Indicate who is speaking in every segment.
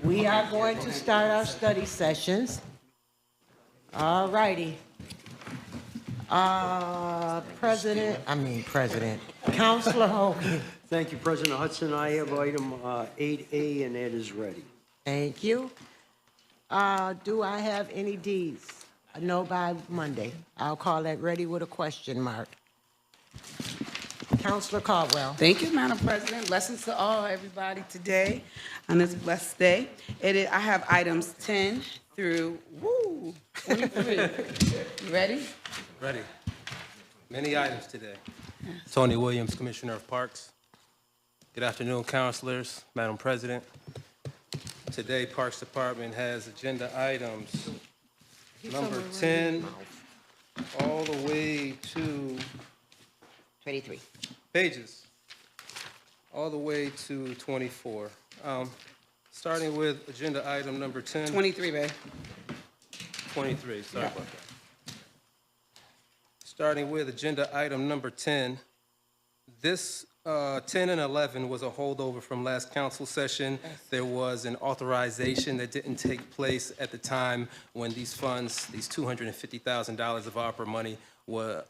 Speaker 1: We are going to start our study sessions. All righty. Counselor Hogan.
Speaker 2: Thank you, President Hudson. I have item 8A, and that is ready.
Speaker 1: Thank you. Do I have any Ds? No, by Monday. I'll call that ready with a question mark. Counselor Caldwell.
Speaker 3: Thank you, Madam President. Blessings to all, everybody, today on this blessed day. I have items 10 through 23. You ready?
Speaker 4: Ready. Many items today. Tony Williams, Commissioner of Parks. Good afternoon, councilors, Madam President. Today, Parks Department has agenda items number 10 all the way to
Speaker 1: 23.
Speaker 4: pages, all the way to 24. Starting with agenda item number 10.
Speaker 3: 23, babe.
Speaker 4: 23, sorry about that. Starting with agenda item number 10. This 10 and 11 was a holdover from last council session. There was an authorization that didn't take place at the time when these funds, these $250,000 of ARPA money were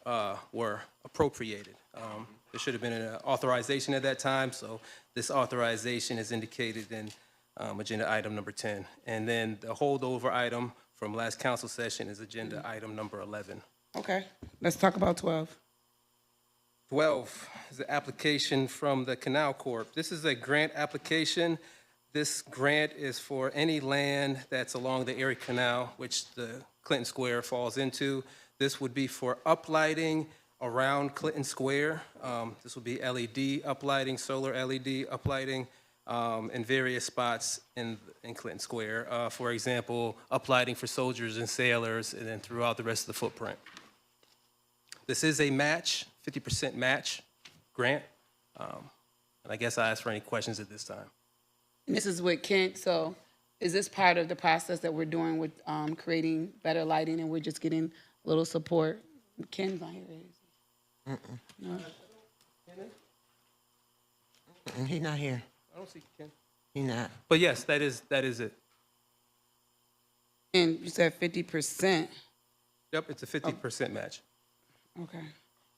Speaker 4: appropriated. There should have been an authorization at that time, so this authorization is indicated in agenda item number 10. And then the holdover item from last council session is agenda item number 11.
Speaker 3: Okay, let's talk about 12.
Speaker 4: 12 is the application from the Canal Corp. This is a grant application. This grant is for any land that's along the Erie Canal, which the Clinton Square falls into. This would be for uplighting around Clinton Square. This would be LED uplighting, solar LED uplighting in various spots in Clinton Square. For example, uplighting for soldiers and sailors, and then throughout the rest of the footprint. This is a match, 50% match grant. And I guess I ask for any questions at this time.
Speaker 3: And this is with Kent, so is this part of the process that we're doing with creating better lighting, and we're just getting a little support? Ken's not here, is he? No.
Speaker 1: He's not here.
Speaker 4: I don't see Ken.
Speaker 1: He's not.
Speaker 4: But yes, that is it.
Speaker 3: And you said 50%.
Speaker 4: Yep, it's a 50% match.
Speaker 3: Okay.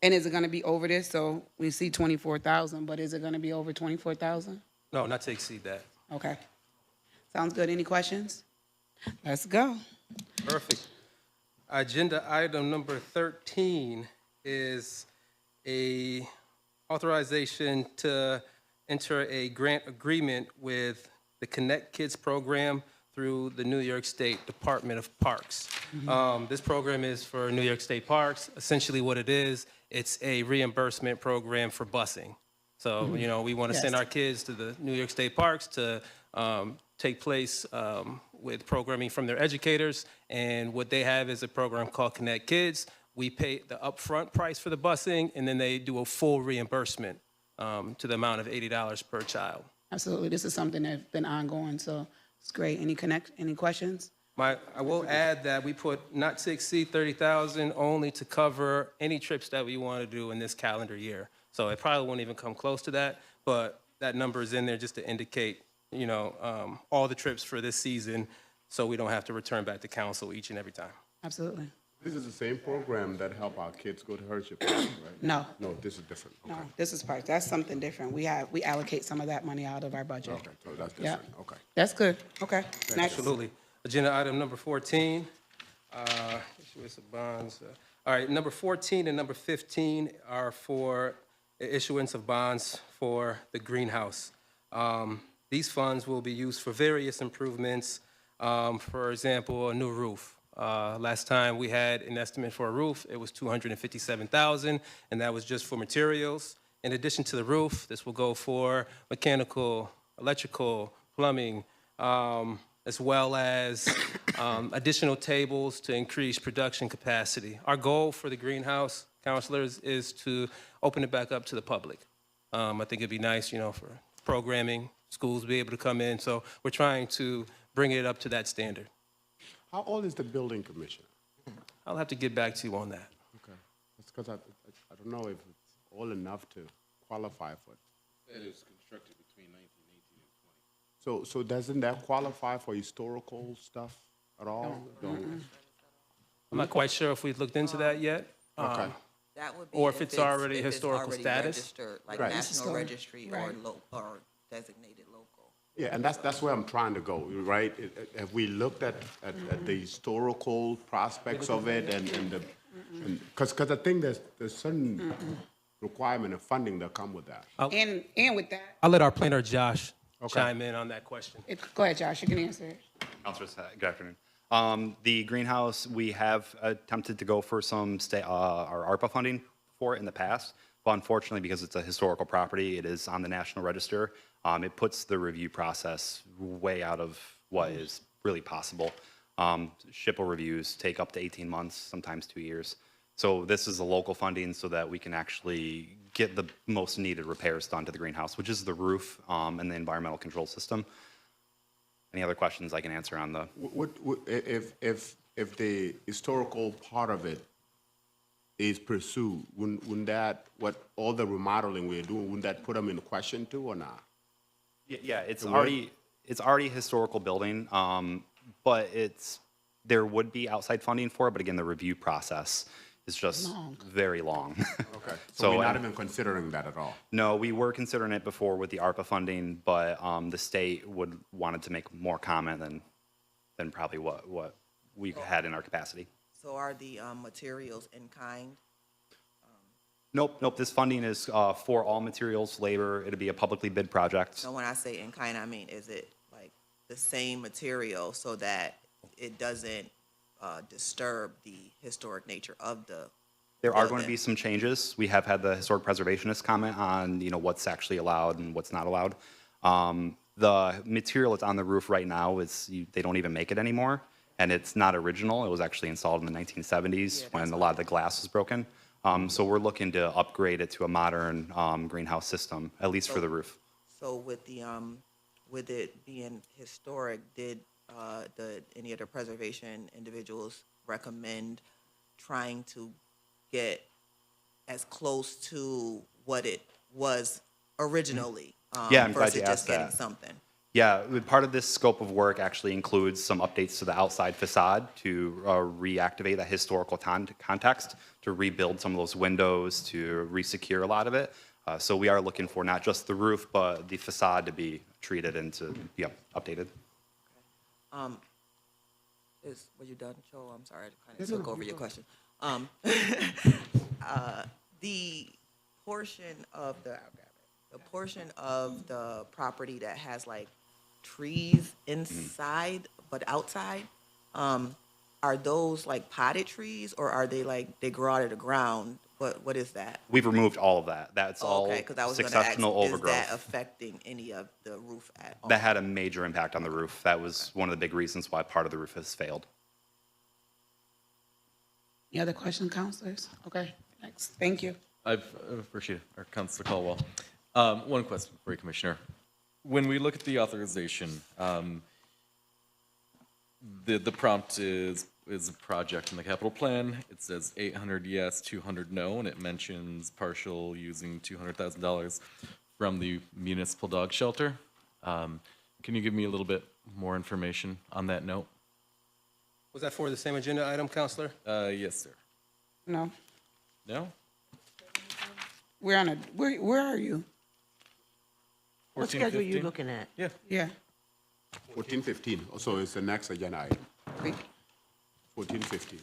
Speaker 3: And is it going to be over this? So we see 24,000, but is it going to be over 24,000?
Speaker 4: No, not to exceed that.
Speaker 3: Okay. Sounds good. Any questions? Let's go.
Speaker 4: Perfect. Agenda item number 13 is a authorization to enter a grant agreement with the Connect Kids program through the New York State Department of Parks. This program is for New York State Parks. Essentially what it is, it's a reimbursement program for busing. So, you know, we want to send our kids to the New York State Parks to take place with programming from their educators. And what they have is a program called Connect Kids. We pay the upfront price for the busing, and then they do a full reimbursement to the amount of $80 per child.
Speaker 3: Absolutely. This is something that's been ongoing, so it's great. Any questions?
Speaker 4: I will add that we put not to exceed 30,000 only to cover any trips that we want to do in this calendar year. So it probably won't even come close to that, but that number is in there just to indicate, you know, all the trips for this season, so we don't have to return back to council each and every time.
Speaker 3: Absolutely.
Speaker 5: This is the same program that help our kids go to Hershey Park, right?
Speaker 3: No.
Speaker 5: No, this is different. Okay.
Speaker 3: No, this is part. That's something different. We allocate some of that money out of our budget.
Speaker 5: Okay, so that's
Speaker 3: Yeah.
Speaker 5: different. Okay.
Speaker 3: That's good. Okay. Next.
Speaker 4: Absolutely. Agenda item number 14, issuance of bonds. All right, number 14 and number 15 are for issuance of bonds for the greenhouse. These funds will be used for various improvements. For example, a new roof. Last time we had an estimate for a roof, it was $257,000, and that was just for materials. In addition to the roof, this will go for mechanical, electrical, plumbing, as well as additional tables to increase production capacity. Our goal for the greenhouse, councilors, is to open it back up to the public. I think it'd be nice, you know, for programming, schools be able to come in. So we're trying to bring it up to that standard.
Speaker 5: How old is the building commissioner?
Speaker 4: I'll have to get back to you on that.
Speaker 5: Okay. That's because I don't know if it's old enough to qualify for it.
Speaker 6: It is constructed between 1918 and
Speaker 5: So doesn't that qualify for historical stuff at all? Don't-
Speaker 4: I'm not quite sure if we've looked into that yet.
Speaker 5: Okay.
Speaker 6: That would be
Speaker 4: Or if it's already
Speaker 6: if it's
Speaker 4: historical
Speaker 6: already
Speaker 4: status.
Speaker 6: registered, like
Speaker 5: Right.
Speaker 6: National Registry or
Speaker 3: Right.
Speaker 6: or designated local.
Speaker 5: Yeah, and that's where I'm trying to go, right? Have we looked at the historical prospects of it and the, because I think there's certain requirement of funding that come with that.
Speaker 3: And with that,
Speaker 4: I'll let our planner, Josh,
Speaker 5: Okay.
Speaker 4: chime in on that question.
Speaker 3: go ahead, Josh, you can answer it.
Speaker 7: Councilors, good afternoon. The greenhouse, we have attempted to go for some our ARPA funding for it in the past, but unfortunately, because it's a historical property, it is on the National Register. It puts the review process way out of what is really possible. SHPO reviews take up to 18 months, sometimes 2 years. So this is a local funding so that we can actually get the most needed repairs done to the greenhouse, which is the roof and the environmental control system. Any other questions I can answer on the?
Speaker 5: If the historical part of it is pursued, wouldn't that, what, all the remodeling we're doing, wouldn't that put them in question too or not?
Speaker 7: Yeah, it's
Speaker 5: The
Speaker 7: already a historical building, but there would be outside funding for it, but again, the review process is just very long.
Speaker 5: Okay. So
Speaker 7: So,
Speaker 5: we're not even considering that at all?
Speaker 7: No, we were considering it before with the ARPA funding, but the state wanted to make more comment than probably what we had in our capacity.
Speaker 6: So are the materials in kind?
Speaker 7: Nope, this funding is for all materials, labor, it'll be a publicly bid project.
Speaker 6: So when I say in kind, I mean, is it like the same material so that it doesn't disturb the historic nature of the
Speaker 7: There are going to
Speaker 6: building?
Speaker 7: be some changes. We have had the historic preservationist comment on, what's actually allowed and what's not allowed. The material that's on the roof right now they don't even make it anymore, and it's not original. It was actually installed in the 1970s when a lot of the glass was broken. So we're looking to upgrade it to a modern greenhouse system, at least for the roof.
Speaker 6: So with the with it being historic, did any of the preservation individuals recommend trying to get as close to what it was originally?
Speaker 7: Yeah, I'm glad
Speaker 6: versus
Speaker 7: you
Speaker 6: just
Speaker 7: asked
Speaker 6: getting
Speaker 7: that.
Speaker 6: something.
Speaker 7: Yeah, part of this scope of work actually includes some updates to the outside facade to reactivate that historical context, to rebuild some of those windows, to resecure a lot of it. So we are looking for not just the roof, but the facade to be treated and to be updated.
Speaker 6: Were you done, Joe? I'm sorry, I kind of took over your question. The portion of the property that has like trees inside but outside, are those like potted trees or are they like they grow out of the ground? What is that?
Speaker 7: We've removed all of that. That's all
Speaker 6: Okay, because I was going to ask,
Speaker 7: successional
Speaker 6: is
Speaker 7: overgrowth.
Speaker 6: that affecting any of the roof at all?
Speaker 7: That had a major impact on the roof. That was one of the big reasons why part of the roof has failed.
Speaker 3: Any other questions, counselors? Okay, next, thank you.
Speaker 8: I appreciate it, Councilor Caldwell. One question for you, Commissioner. When we look at the authorization, the prompt is a project in the capital plan. It says 800 yes, 200 no, and it mentions partial using $200,000 from the municipal dog shelter. Can you give me a little bit more information on that note?
Speaker 4: Was that for the same agenda item, Counselor?
Speaker 8: Yes, sir.
Speaker 3: No,
Speaker 8: No?
Speaker 3: where are you?
Speaker 1: What
Speaker 8: 14,
Speaker 1: schedule are you
Speaker 8: 15?
Speaker 1: looking at?
Speaker 8: Yeah.
Speaker 3: Yeah.
Speaker 5: 1415, so it's the next agenda item, 1415.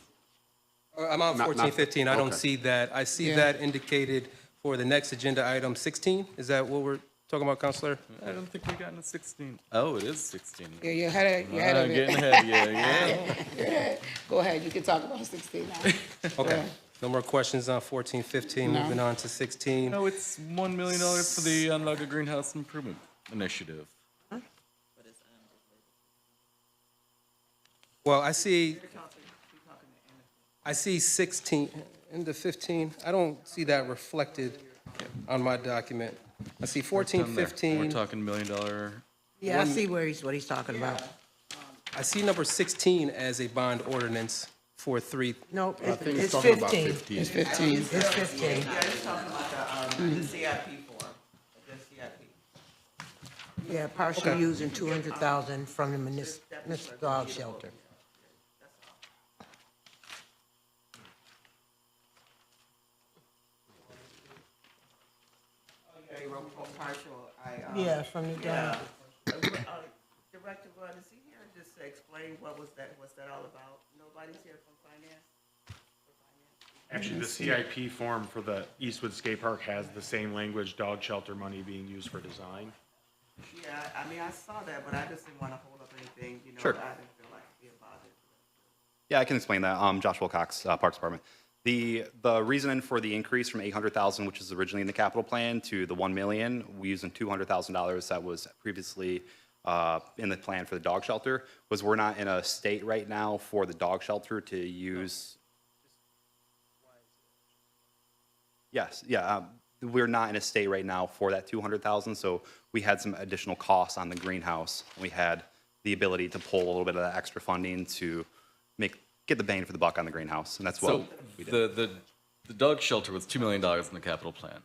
Speaker 4: I'm on
Speaker 5: Not-
Speaker 4: 1415. I don't
Speaker 5: okay.
Speaker 4: see that. I see
Speaker 3: Yeah.
Speaker 4: that indicated for the next agenda item 16. Is that what we're talking about, Counselor?
Speaker 8: I don't think we got into 16. Oh, it is 16.
Speaker 3: Yeah, you're ahead of
Speaker 8: Getting
Speaker 3: it.
Speaker 8: ahead, yeah.
Speaker 3: Go ahead, you can talk about 16 now.
Speaker 4: Okay. No more questions on 1415.
Speaker 3: No.
Speaker 4: Moving on to 16.
Speaker 8: No, it's $1 million for the Unlock a Greenhouse Improvement Initiative.
Speaker 4: Well, I see 16 into 15. I don't see that reflected on my document. I see 14,
Speaker 8: It's on there.
Speaker 4: 15.
Speaker 8: We're talking $1 million.
Speaker 1: Yeah, I see what he's talking about.
Speaker 4: I see number 16 as a bond ordinance for 3.
Speaker 1: No,
Speaker 5: I think
Speaker 1: it's
Speaker 5: talking about
Speaker 1: 15.
Speaker 5: 15.
Speaker 3: It's 15.
Speaker 1: It's 15.
Speaker 6: Yeah, just talking about the CIP form, the CIP.
Speaker 1: Yeah, partially using 200,000 from the municipal dog shelter.
Speaker 6: Partial,
Speaker 1: Yeah, from the dog.
Speaker 6: Director Bud, is he here just to explain what's that all about? Nobody's here from finance?
Speaker 9: Actually, the CIP form for the Eastwood Skate Park has the same language, dog shelter money being used for design.
Speaker 6: Yeah, I mean, I saw that, but I just didn't want to hold up anything, you know,
Speaker 7: Sure.
Speaker 6: I didn't feel like be about it.
Speaker 7: Yeah, I can explain that. Josh Wilcox, Parks Department. The reason for the increase from 800,000, which is originally in the capital plan, to the 1 million, we using $200,000 that was previously in the plan for the dog shelter, was we're not in a state right now for the dog shelter to use. Yes, yeah, we're not in a state right now for that 200,000, so we had some additional costs on the greenhouse. We had the ability to pull a little bit of that extra funding to get the bang for the buck on the greenhouse, and that's what
Speaker 8: So
Speaker 7: we did.
Speaker 8: the dog shelter was $2 million in the capital plan.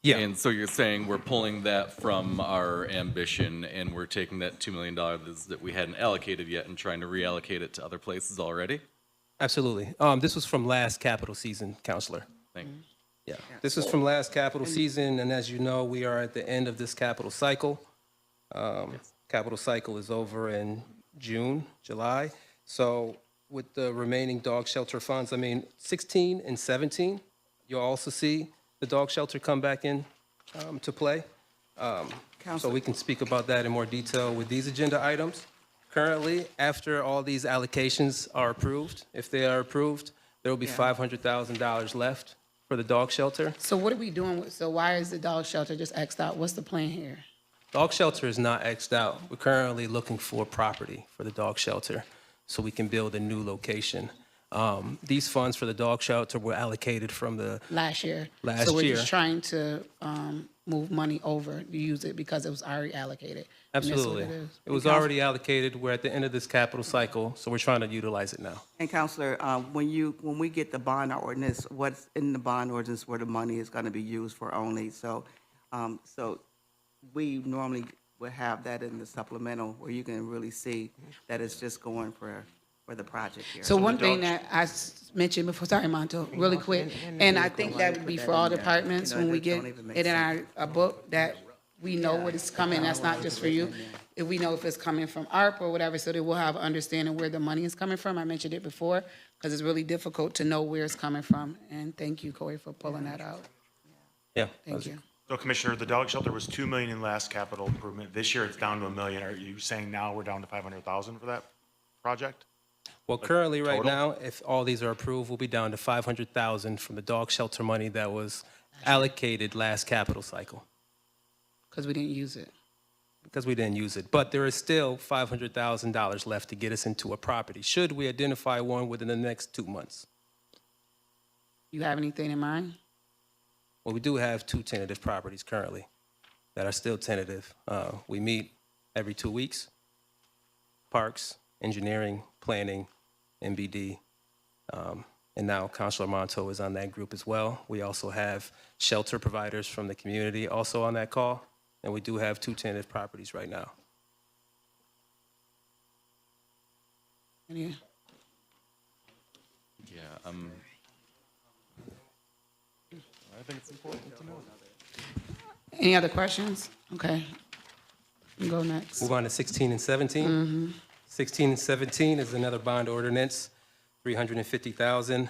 Speaker 4: Yeah.
Speaker 8: And so you're saying we're pulling that from our ambition and we're taking that $2 million that we hadn't allocated yet and trying to reallocate it to other places already?
Speaker 4: Absolutely. This was from last capital season, Counselor.
Speaker 8: Thank you.
Speaker 4: Yeah, this is from last capital season, and as you know, we are at the end of this capital cycle. Capital cycle is over in June, July. So with the remaining dog shelter funds, I mean, 16 and 17, you'll also see the dog shelter come back in to play. So we can speak about that in more detail with these agenda items. Currently, after all these allocations are approved, if they are approved, there will be $500,000 left for the dog shelter.
Speaker 3: So what are we doing with, so why is the dog shelter just Xed out? What's the plan here?
Speaker 4: Dog shelter is not Xed out. We're currently looking for property for the dog shelter so we can build a new location. These funds for the dog shelter were allocated from the
Speaker 3: Last year?
Speaker 4: Last
Speaker 3: So we're
Speaker 4: year.
Speaker 3: just trying to move money over, to use it because it was already allocated. And that's what
Speaker 4: Absolutely.
Speaker 3: it is.
Speaker 4: It was already allocated. We're at the end of this capital cycle, so we're trying to utilize it now.
Speaker 10: And Counselor, when we get the bond ordinance, what's in the bond ordinance where the money is going to be used for only? So we normally would have that in the supplemental where you can really see that it's just going for the project here.
Speaker 3: So one thing that I mentioned before, sorry, Monto, really quick, and I think that would be for all departments
Speaker 10: You know,
Speaker 3: when we
Speaker 10: that
Speaker 3: get
Speaker 10: don't even make
Speaker 3: it in a book that we know what is coming, that's not just for you. If we know if it's coming from ARP or whatever, so that we'll have understanding where the money is coming from. I mentioned it before, because it's really difficult to know where it's coming from. And thank you, Corey, for pulling that out.
Speaker 4: Yeah.
Speaker 3: Thank you.
Speaker 9: So Commissioner, the dog shelter was 2 million in last capital improvement. This year it's down to 1 million. Are you saying now we're down to 500,000 for that project?
Speaker 4: Well, currently, right
Speaker 9: total?
Speaker 4: now, if all these are approved, we'll be down to 500,000 from the dog shelter money that was allocated last capital cycle
Speaker 3: Because we didn't use it.
Speaker 4: because we didn't use it. But there is still $500,000 left to get us into a property, should we identify one within the next 2 months.
Speaker 3: You have anything in mind?
Speaker 4: Well, we do have 2 tentative properties currently that are still tentative. We meet every 2 weeks. Parks, engineering, planning, MBD, and now Councilor Monto is on that group as well. We also have shelter providers from the community also on that call, and we do have 2 tentative properties right now.
Speaker 3: Any-
Speaker 8: Yeah, I think it's important to know.
Speaker 3: Any other questions? Okay. You go next.
Speaker 4: Move on to 16 and 17. 16 and 17 is another bond ordinance, $350,000,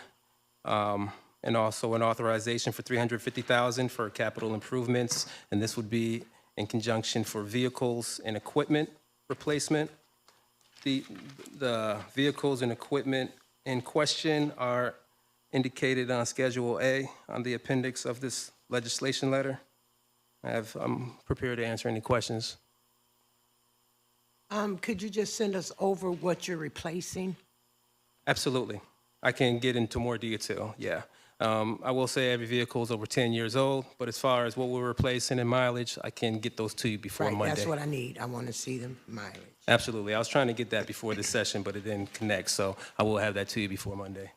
Speaker 4: and also an authorization for $350,000 for capital improvements, and this would be in conjunction for vehicles and equipment replacement. The vehicles and equipment in question are indicated on Schedule A on the appendix of this legislation letter. I'm prepared to answer any questions.
Speaker 1: Could you just send us over what you're replacing?
Speaker 4: Absolutely. I can get into more detail, yeah. I will say every vehicle is over 10 years old, but as far as what we're replacing in mileage, I can get those to you before
Speaker 1: Right,
Speaker 4: Monday.
Speaker 1: that's what I need. I want to see the mileage.
Speaker 4: Absolutely. I was trying to get that before this session, but it didn't connect, so I will have that to you before Monday.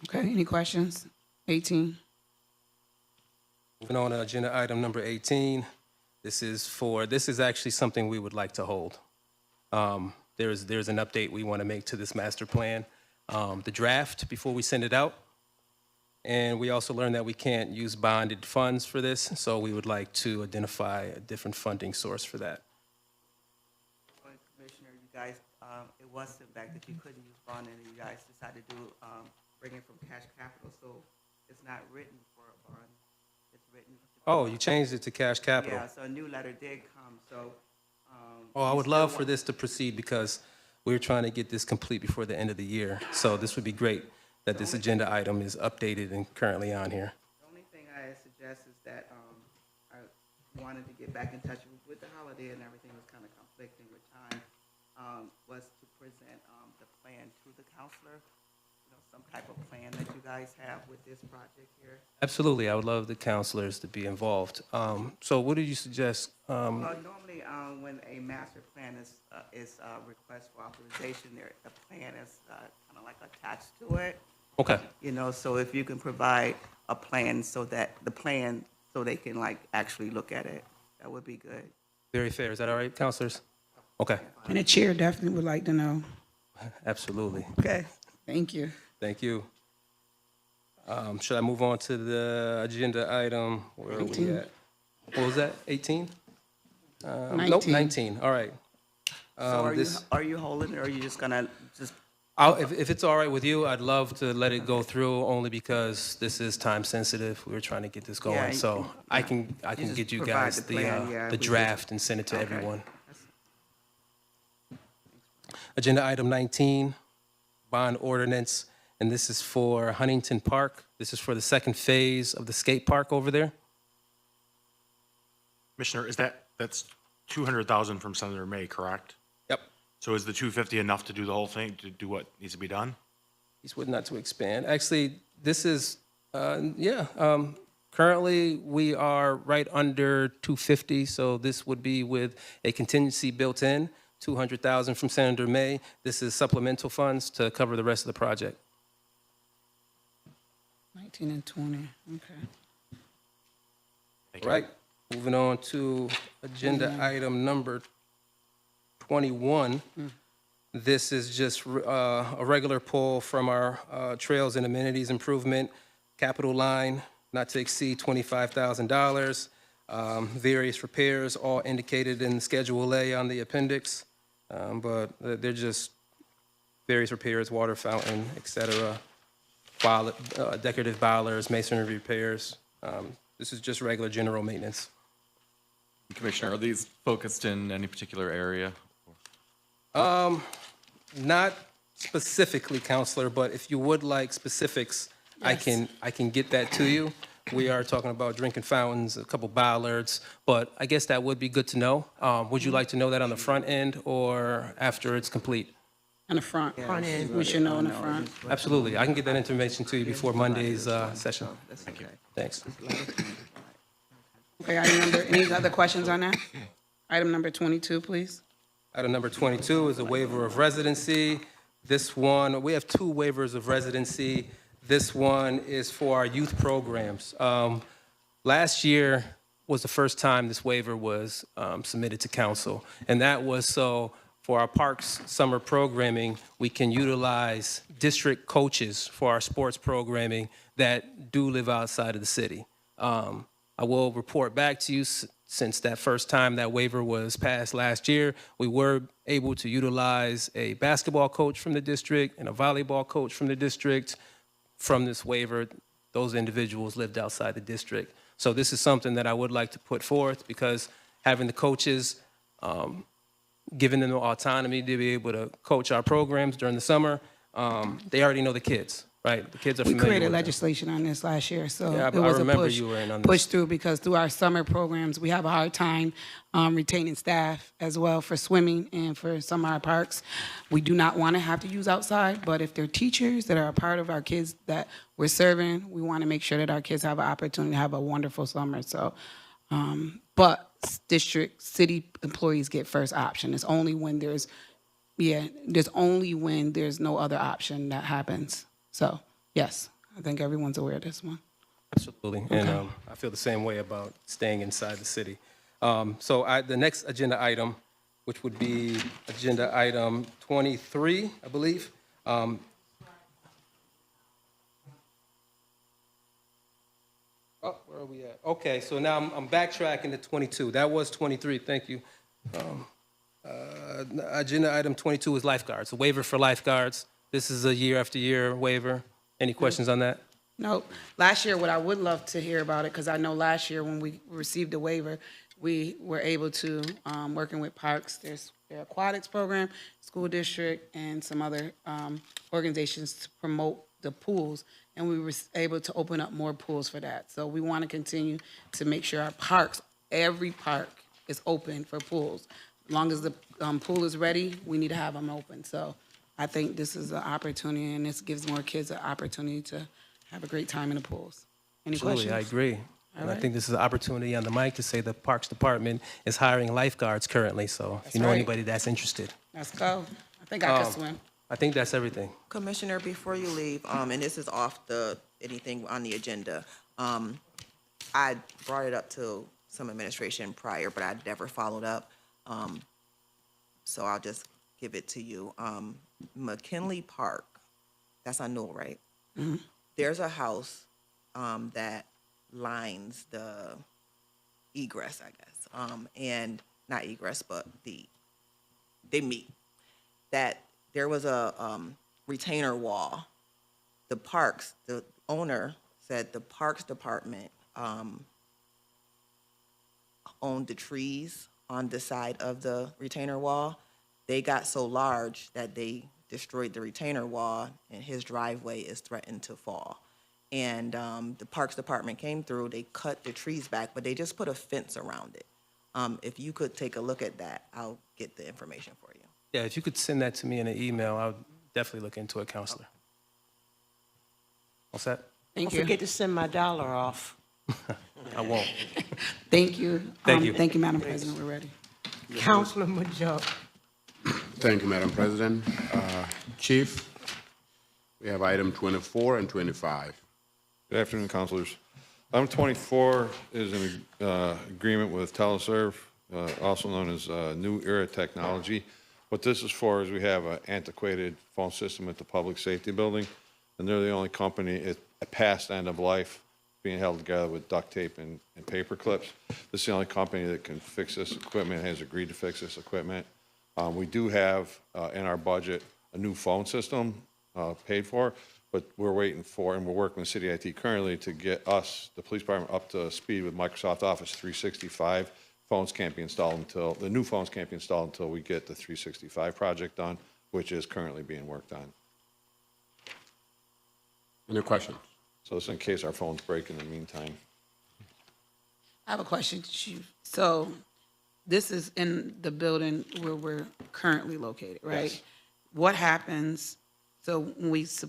Speaker 3: Okay, any questions? 18.
Speaker 4: Moving on to agenda item number 18, This is actually something we would like to hold. There's an update we want to make to this master plan, the draft, before we send it out. And we also learned that we can't use bonded funds for this, so we would like to identify a different funding source for that.
Speaker 10: Commissioner, you guys, it was sent back that you couldn't use bond, and you guys decided to bring it from cash capital, so it's not written for a bond. It's written.
Speaker 4: Oh, you changed it to cash capital.
Speaker 10: Yeah, so a new letter did come, so.
Speaker 4: Oh, I
Speaker 10: you
Speaker 4: would
Speaker 10: still
Speaker 4: love for
Speaker 10: want-
Speaker 4: this to proceed because we're trying to get this complete before the end of the year. So this would be great that this agenda item is updated and currently on here.
Speaker 10: The only thing I suggest is that I wanted to get back in touch with the holiday and everything was kind of conflicting with time, was to present the plan to the counselor, you know, some type of plan that you guys have with this project here.
Speaker 4: Absolutely, I would love the counselors to be involved. So what did you suggest?
Speaker 10: Normally, when a master plan is a request for authorization, the plan is kind of like attached to it.
Speaker 4: Okay,
Speaker 10: You know, so if you can provide a plan so that, so they can like actually look at it, that would be good.
Speaker 4: very fair. Is that all right, counselors? Okay,
Speaker 3: And the chair definitely would like to know.
Speaker 4: absolutely.
Speaker 3: Okay. Thank you.
Speaker 4: Thank you. Should I move on to the agenda item? Where are we
Speaker 3: 18.
Speaker 4: at? What was that, 18? Nope,
Speaker 3: 19.
Speaker 4: 19, all right.
Speaker 10: So
Speaker 4: this-
Speaker 10: are you holding it, or are you just gonna just,
Speaker 4: If it's all right with you, I'd love to let it go through, only because this is time sensitive. We're trying to get this
Speaker 10: Yeah,
Speaker 4: going,
Speaker 10: you
Speaker 4: so
Speaker 10: can-
Speaker 4: I can
Speaker 10: just
Speaker 4: get you
Speaker 10: provide
Speaker 4: guys
Speaker 10: the plan, yeah,
Speaker 4: the
Speaker 10: we could-
Speaker 4: draft and send it to
Speaker 10: Okay.
Speaker 4: everyone. Agenda item 19, bond ordinance, and this is for Huntington Park. This is for the second phase of the skate park over there.
Speaker 9: Commissioner, that's 200,000 from Senator May, correct?
Speaker 4: Yep.
Speaker 9: So is the 250 enough to do the whole thing, to do what needs to be done?
Speaker 4: He's would not to expand. Actually, this is, currently, we are right under 250, so this would be with a contingency built in, 200,000 from Senator May. This is supplemental funds to cover the rest of the project.
Speaker 3: 19 and 20, okay.
Speaker 9: Thank you.
Speaker 4: Right, moving on to agenda item number 21. This is just a regular pull from our Trails and Amenities Improvement capital line, not to exceed $25,000. Various repairs, all indicated in Schedule A on the appendix, but they're just various repairs, water fountain, et cetera, decorative bollards, masonry repairs. This is just regular general maintenance.
Speaker 8: Commissioner, are these focused in any particular area?
Speaker 4: Not specifically, Counselor, but if you would like specifics, I can get that to you. We are talking about drinking fountains, a couple bollards, but I guess that would be good to know. Would you like to know that on the front end or after it's complete?
Speaker 3: On the front.
Speaker 1: Front end.
Speaker 3: We should know in the front.
Speaker 4: Absolutely. I can get that information to you before Monday's session.
Speaker 10: Thank you.
Speaker 4: Thanks.
Speaker 3: Okay, item number, any other questions on that? Item number 22, please.
Speaker 4: Item number 22 is a waiver of residency. This one, we have two waivers of residency. This one is for our youth programs. Last year was the first time this waiver was submitted to council, and that was so for our parks summer programming, we can utilize district coaches for our sports programming that do live outside of the city. I will report back to you since that first time that waiver was passed last year, we were able to utilize a basketball coach from the district and a volleyball coach from the district. From this waiver, those individuals lived outside the district. So this is something that I would like to put forth because having the coaches, giving them the autonomy to be able to coach our programs during the summer, they already know the kids, right? The kids are
Speaker 3: We
Speaker 4: familiar
Speaker 3: created
Speaker 4: with them.
Speaker 3: legislation on this last year, so
Speaker 4: Yeah,
Speaker 3: it
Speaker 4: I
Speaker 3: was a
Speaker 4: remember
Speaker 3: push,
Speaker 4: you were in on this.
Speaker 3: push through because through our summer programs, we have a hard time retaining staff as well for swimming and for some of our parks. We do not want to have to use outside, but if they're teachers that are a part of our kids that we're serving, we want to make sure that our kids have an opportunity to have a wonderful summer. So, but district, city employees get first option. It's only when there's no other option that happens. So, yes, I think everyone's aware of this one.
Speaker 4: Absolutely, and I feel the same way about staying inside the city. The next agenda item, which would be agenda item 23, I believe. Where are we at? Okay, so now I'm backtracking to 22. That was 23, thank you. Agenda item 22 is lifeguards, a waiver for lifeguards. This is a year after year waiver. Any questions on that?
Speaker 3: Nope. Last year, what I would love to hear about it, because I know last year when we received the waiver, we were able to, working with parks, there's their aquatics program, school district, and some other organizations to promote the pools, and we were able to open up more pools for that. So we want to continue to make sure our parks, every park is open for pools. As long as the pool is ready, we need to have them open. So I think this is an opportunity, and this gives more kids an opportunity to have a great time in the pools. Any questions?
Speaker 4: Absolutely, I agree. And I
Speaker 3: right.
Speaker 4: think this is an opportunity on the mic to say the Parks Department is hiring lifeguards currently, so if you know
Speaker 3: right.
Speaker 4: anybody that's interested.
Speaker 3: Let's go. I think I can swim.
Speaker 4: I think that's everything.
Speaker 6: Commissioner, before you leave, and this is off anything on the agenda, I brought it up to some administration prior, but I never followed up. So I'll just give it to you. McKinley Park, that's on Newell, right?
Speaker 3: Mm-hmm.
Speaker 6: There's a house that lines the egress, I guess, and not egress, but they meet. That there was a retainer wall. The owner said the Parks Department owned the trees on the side of the retainer wall. They got so large that they destroyed the retainer wall, and his driveway is threatened to fall. And the Parks Department came through, they cut the trees back, but they just put a fence around it. If you could take a look at that, I'll get the information for you.
Speaker 4: Yeah, if you could send that to me in an email, I would definitely look into it, Counselor. All set?
Speaker 3: Thank
Speaker 1: Don't
Speaker 3: you.
Speaker 1: forget to send my dollar off.
Speaker 4: I won't.
Speaker 3: Thank you.
Speaker 4: Thank you.
Speaker 3: Thank you, Madam President. We're ready.
Speaker 1: Councilor Majok.
Speaker 5: Thank you, Madam President. Chief, we have item 24 and 25.
Speaker 11: Good afternoon, councilors. Item 24 is an agreement with Teleserve, also known as New Era Technology. What this is for is we have an antiquated phone system at the Public Safety Building, and they're the only company at past end of life being held together with duct tape and paper clips. This is the only company that can fix this equipment, has agreed to fix this equipment. We do have in our budget a new phone system paid for, but we're waiting for, and we're working with City IT currently to get us, the police department, up to speed with Microsoft Office 365. Phones can't be installed until, the new phones can't be installed until we get the 365 project done, which is currently being worked on.
Speaker 5: Any questions?
Speaker 11: So it's in case our phones break in the meantime.
Speaker 3: I have a question, Chief. So this is in the building where we're currently located, right?
Speaker 11: Yes.
Speaker 3: What happens, so when it's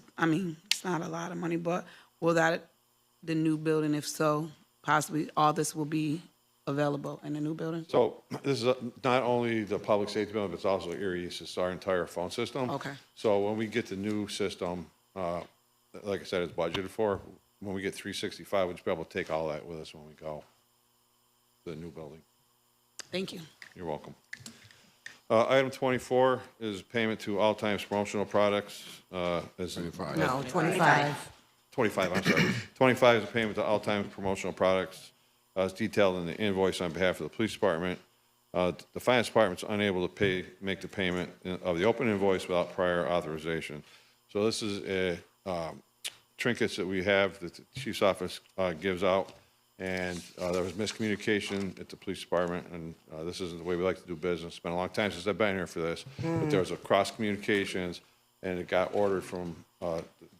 Speaker 3: not a lot of money, but will the new building, if so, possibly all this will be available in the new building?
Speaker 11: So this is not only the public safety building, but it's also Erie East, it's our entire phone system.
Speaker 3: Okay.
Speaker 11: So when we get the new system, like I said, it's budgeted for. When we get 365, we'll just be able to take all that with us when we go to the new building.
Speaker 3: Thank you.
Speaker 11: You're welcome. Item 24 is payment to All Times Promotional Products.
Speaker 1: No, 25.
Speaker 11: 25, I'm sorry. 25 is a payment to All Times Promotional Products. It's detailed in the invoice on behalf of the police department. The finance department's unable to make the payment of the open invoice without prior authorization. So this is trinkets that we have that the chief's office gives out, and there was miscommunication at the police department, and this isn't the way we like to do business. It's been a long time since I've been here for this, but there was a cross communications, and it got ordered from,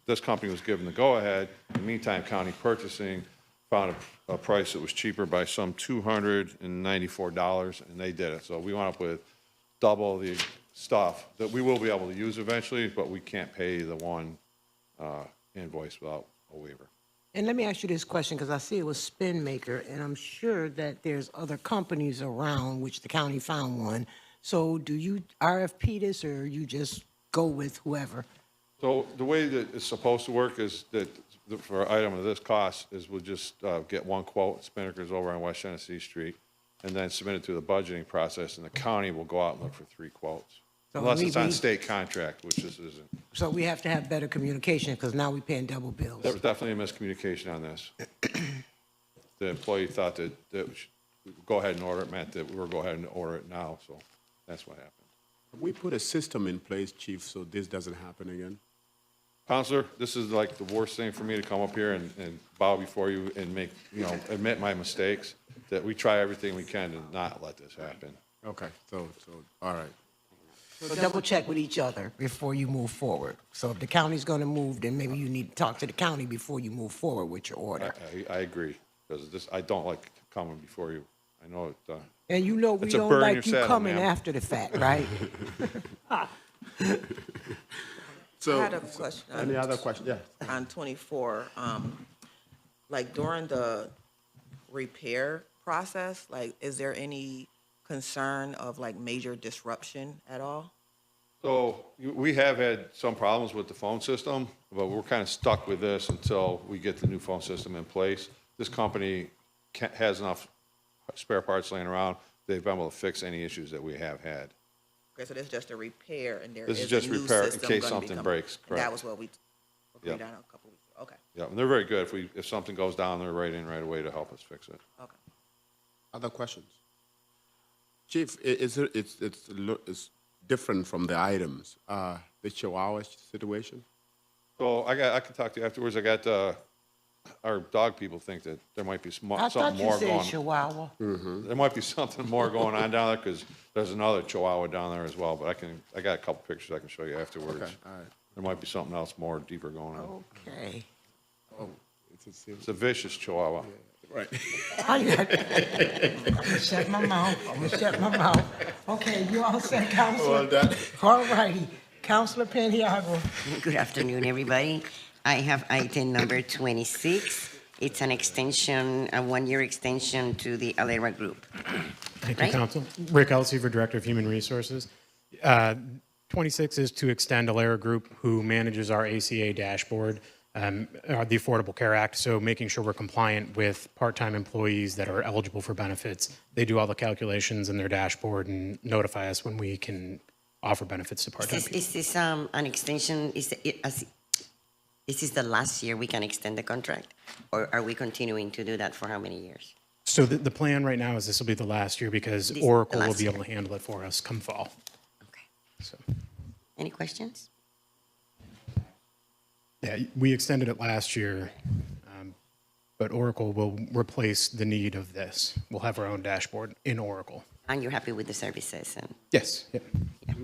Speaker 11: this company was given the go-ahead. In the meantime, county purchasing found a price that was cheaper by some $294, and they did it. So we wound up with double the stuff that we will be able to use eventually, but we can't pay the one invoice without a waiver.
Speaker 1: And let me ask you this question, because I see it was Spin Maker, and I'm sure that there's other companies around, which the county found one. So do you RFP this, or you just go with whoever?
Speaker 11: So the way that it's supposed to work is that for an item of this cost is we'll just get one quote. Spinnaker's over on West Tennessee Street. and then submit it through the budgeting process, and the county will go out and look for 3 quotes.
Speaker 1: So
Speaker 11: Unless it's on
Speaker 1: we-
Speaker 11: state contract, which this isn't.
Speaker 1: So we have to have better communication, because now we're paying double bills.
Speaker 11: There was definitely a miscommunication on this. The employee thought that we should go ahead and order it, meant that we were go ahead and order it now, so that's what happened.
Speaker 5: We put a system in place, chief, so this doesn't happen again.
Speaker 11: Counselor, this is like the worst thing for me to come up here and bow before you and make, admit my mistakes, that we try everything we can to not let this happen.
Speaker 5: Okay, so, all right.
Speaker 1: So double check with each other before you move forward. So if the county's gonna move, then maybe you need to talk to the county before you move forward with your order.
Speaker 11: I agree, because I don't like coming before you. I know it,
Speaker 1: And you know we
Speaker 11: It's a
Speaker 1: don't
Speaker 11: burn
Speaker 1: like
Speaker 11: your
Speaker 1: you
Speaker 11: saddle,
Speaker 1: coming
Speaker 11: ma'am.
Speaker 1: after the fact, right?
Speaker 5: So,
Speaker 6: I had a question.
Speaker 5: any other question? Yeah.
Speaker 6: On 24, like during the repair process, like, is there any concern of like major disruption at all?
Speaker 11: So we have had some problems with the phone system, but we're kind of stuck with this until we get the new phone system in place. This company has enough spare parts laying around. They've been able to fix any issues that we have had.
Speaker 6: Okay, so this is just a repair, and there
Speaker 11: This is
Speaker 6: is
Speaker 11: just
Speaker 6: a new
Speaker 11: repair in
Speaker 6: system
Speaker 11: case
Speaker 6: gonna be
Speaker 11: something
Speaker 6: coming.
Speaker 11: breaks,
Speaker 6: And that
Speaker 11: correct.
Speaker 6: was what we
Speaker 11: Yep.
Speaker 6: agreed on a couple weeks ago. Okay,
Speaker 11: Yeah, and they're very good. If something goes down, they're right in right away to help us fix it.
Speaker 6: okay.
Speaker 5: Other questions? Chief, it's different from the items. The Chihuahua situation?
Speaker 11: So I can talk to you afterwards. I got, our dog people think that there might be
Speaker 1: I
Speaker 11: something
Speaker 1: thought you
Speaker 11: more
Speaker 1: said
Speaker 11: going.
Speaker 1: Chihuahua.
Speaker 11: There might be something more going on down there, because there's another Chihuahua down there as well, but I got a couple pictures I can show you afterwards.
Speaker 5: Okay, all right.
Speaker 11: There might be something else more deeper going on.
Speaker 1: Okay.
Speaker 11: It's a vicious Chihuahua.
Speaker 5: Right.
Speaker 1: I'm gonna shut my mouth. Okay, you all set, Counselor? All righty. Counselor Paniagua.
Speaker 12: Good afternoon, everybody. I have item number 26. It's an extension, a one-year extension to the Alera Group.
Speaker 13: Thank you,
Speaker 12: Right?
Speaker 13: Council. Rick Elsevier, Director of Human Resources. 26 is to extend Alera Group, who manages our ACA dashboard, the Affordable Care Act, so making sure we're compliant with part-time employees that are eligible for benefits. They do all the calculations in their dashboard and notify us when we can offer benefits to part-time people.
Speaker 12: Is this an extension, is this the last year we can extend the contract? Or are we continuing to do that for how many years?
Speaker 13: So the plan right now is this will be the last year, because
Speaker 12: This-
Speaker 13: Oracle
Speaker 12: the
Speaker 13: will
Speaker 12: last
Speaker 13: be
Speaker 12: year.
Speaker 13: able to handle it for us come fall.
Speaker 12: Okay.
Speaker 13: So,
Speaker 12: Any questions?
Speaker 13: yeah, we extended it last year, but Oracle will replace the need of this. We'll have our own dashboard in Oracle.
Speaker 12: And you're happy with the services? And
Speaker 13: Yes. Yep.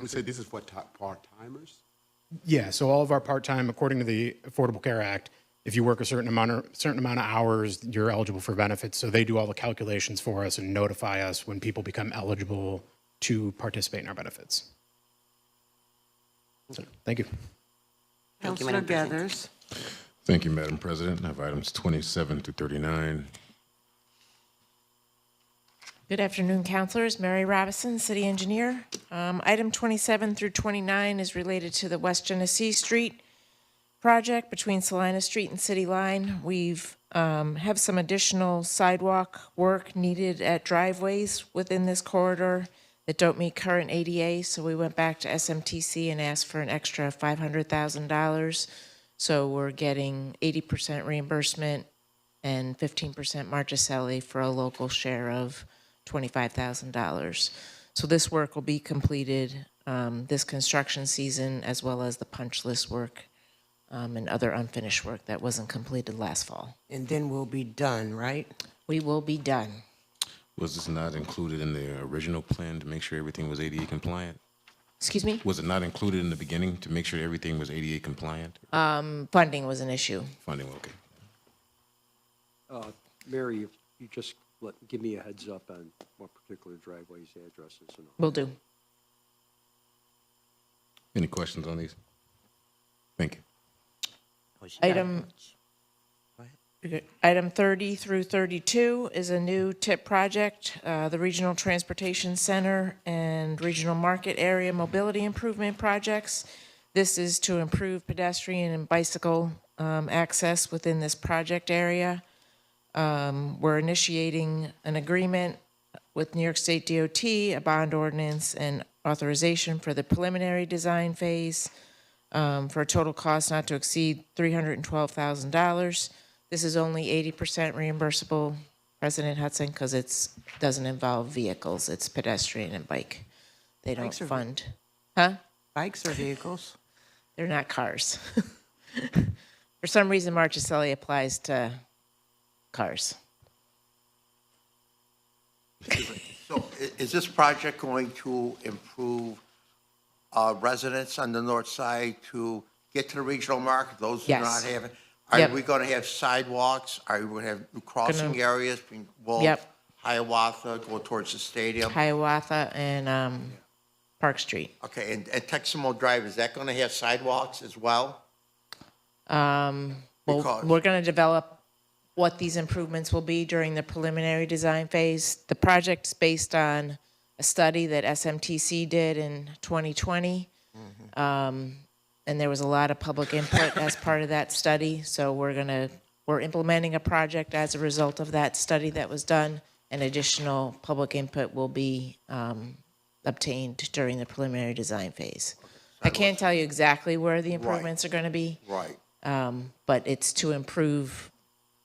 Speaker 5: You say this is for part-timers?
Speaker 13: Yeah, so all of our part-time, according to the Affordable Care Act, if you work a certain amount of hours, you're eligible for benefits. So they do all the calculations for us and notify us when people become eligible to participate in our benefits. So, thank you.
Speaker 12: Thank you,
Speaker 1: Counselor
Speaker 12: Madam President.
Speaker 1: Gathers.
Speaker 14: Thank you, Madam President. I have items 27 through 39.
Speaker 15: Good afternoon, councilors. Mary Robison, city engineer. Item 27 through 29 is related to the West Genesee Street project between Salina Street and City Line. We've have some additional sidewalk work needed at driveways within this corridor that don't meet current ADA, so we went back to SMTC and asked for an extra $500,000. So we're getting 80% reimbursement and 15% Marchicelli for a local share of $25,000. So this work will be completed this construction season, as well as the punch list work and other unfinished work that wasn't completed last fall.
Speaker 1: And then we'll be done, right?
Speaker 15: We will be done.
Speaker 14: Was this not included in the original plan to make sure everything was ADA compliant?
Speaker 15: Excuse me?
Speaker 14: Was it not included in the beginning to make sure everything was ADA compliant?
Speaker 15: Funding was an issue.
Speaker 14: Funding, okay.
Speaker 2: Mary, you just give me a heads up on what particular driveways, addresses, and all.
Speaker 15: Will do.
Speaker 14: Any questions on these? Thank you.
Speaker 15: Item 30 through 32 is a new TIP project, the Regional Transportation Center and Regional Market Area Mobility Improvement Projects. This is to improve pedestrian and bicycle access within this project area. We're initiating an agreement with New York State DOT, a bond ordinance and authorization for the preliminary design phase for a total cost not to exceed $312,000. This is only 80% reimbursable, President Hudson, because it doesn't involve vehicles. It's pedestrian and bike. They don't
Speaker 1: Bikes or
Speaker 15: fund. Huh?
Speaker 1: Bikes or vehicles?
Speaker 15: They're not cars. For some reason, Marchicelli applies to cars.
Speaker 16: So is this project going to improve residents on the north side to get to the regional market, those who do not
Speaker 15: Yes.
Speaker 16: have it? Are
Speaker 15: Yep.
Speaker 16: we going to have sidewalks? Are we going to have crossing areas between Wolf,
Speaker 15: Yep.
Speaker 16: Hiawatha, go towards the stadium?
Speaker 15: Hiawatha and Park Street.
Speaker 16: Okay, and Texamo Drive, is that going to have sidewalks as well?
Speaker 15: Well,
Speaker 16: Because-
Speaker 15: we're going to develop what these improvements will be during the preliminary design phase. The project's based on a study that SMTC did in 2020. And there was a lot of public input as part of that study. So we're implementing a project as a result of that study that was done, and additional public input will be obtained during the preliminary design phase. I can't tell you exactly where the improvements are going to be.
Speaker 16: Right.
Speaker 15: But it's to improve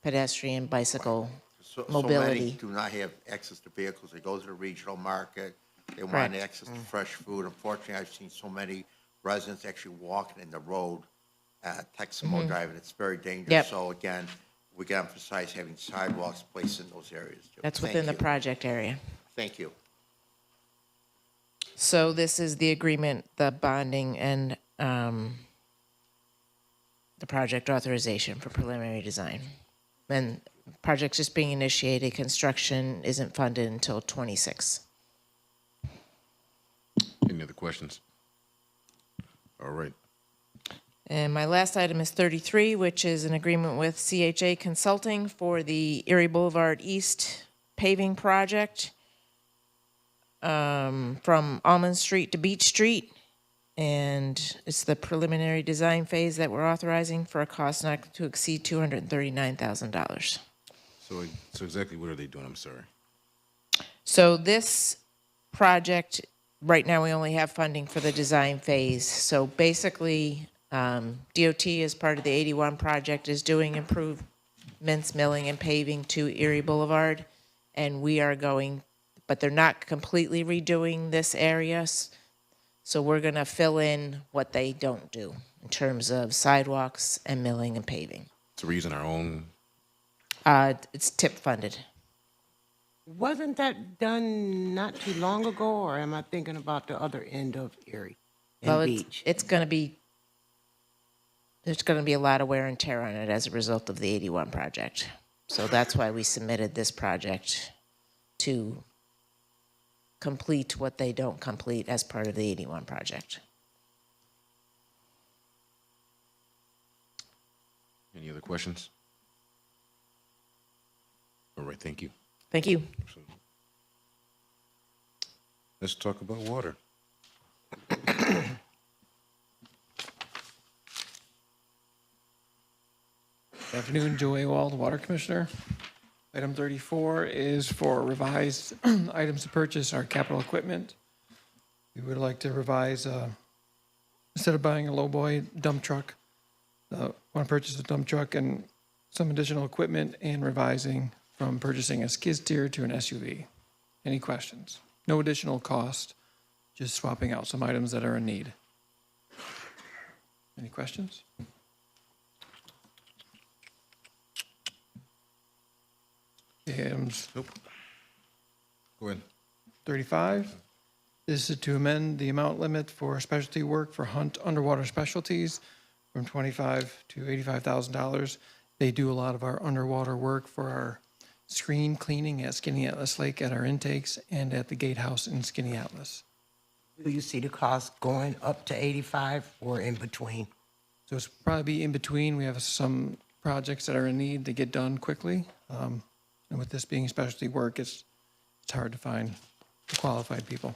Speaker 15: pedestrian, bicycle
Speaker 16: So many
Speaker 15: mobility.
Speaker 16: do not have access to vehicles. They go to the regional market. They want
Speaker 15: Correct.
Speaker 16: access to fresh food. Unfortunately, I've seen so many residents actually walking in the road at Texamo Drive, and it's very dangerous.
Speaker 15: Yep.
Speaker 16: So again, we can emphasize having sidewalks placed in those areas. Joe.
Speaker 15: That's
Speaker 16: Thank
Speaker 15: within the
Speaker 16: you.
Speaker 15: project area.
Speaker 16: Thank you.
Speaker 15: So this is the agreement, the bonding, and the project authorization for preliminary design. And project's just being initiated, construction isn't funded until '26.
Speaker 14: Any other questions? All right.
Speaker 15: And my last item is 33, which is an agreement with CHA Consulting for the Erie Boulevard East paving project from Almond Street to Beach Street. And it's the preliminary design phase that we're authorizing for a cost not to exceed $239,000.
Speaker 14: So exactly what are they doing? I'm sorry.
Speaker 15: So this project, right now, we only have funding for the design phase. So basically, DOT, as part of the 81 project, is doing improvements, milling and paving to Erie Boulevard. And we are going, but they're not completely redoing this area. So we're going to fill in what they don't do in terms of sidewalks and milling and paving.
Speaker 14: So we're using our own.
Speaker 15: It's tip funded.
Speaker 1: Wasn't that done not too long ago, or am I thinking about the other end of Erie and
Speaker 15: Well,
Speaker 1: Beach?
Speaker 15: it's going to be, there's going to be a lot of wear and tear on it as a result of the 81 project. So that's why we submitted this project to complete what they don't complete as part of the 81 project.
Speaker 14: Any other questions? All right, thank you.
Speaker 15: Thank you.
Speaker 14: Let's talk about water.
Speaker 17: Good afternoon, Joe Awald, Water Commissioner. Item 34 is for revised items to purchase our capital equipment. We would like to revise, instead of buying a lowboy dump truck, want to purchase a dump truck and some additional equipment, and revising from purchasing a skid steer to an SUV. Any questions? No additional cost, just swapping out some items that are in need. Any questions? Items
Speaker 14: Nope. Go ahead.
Speaker 17: 35. This is to amend the amount limit for specialty work for Hunt Underwater Specialties from $25,000 to $85,000. They do a lot of our underwater work for our screen cleaning at Skinny Atlas Lake at our intakes and at the gatehouse in Skinny Atlas.
Speaker 1: Do you see the cost going up to 85 or in between?
Speaker 17: So it's probably be in between. We have some projects that are in need to get done quickly. And with this being specialty work, it's hard to find the qualified people.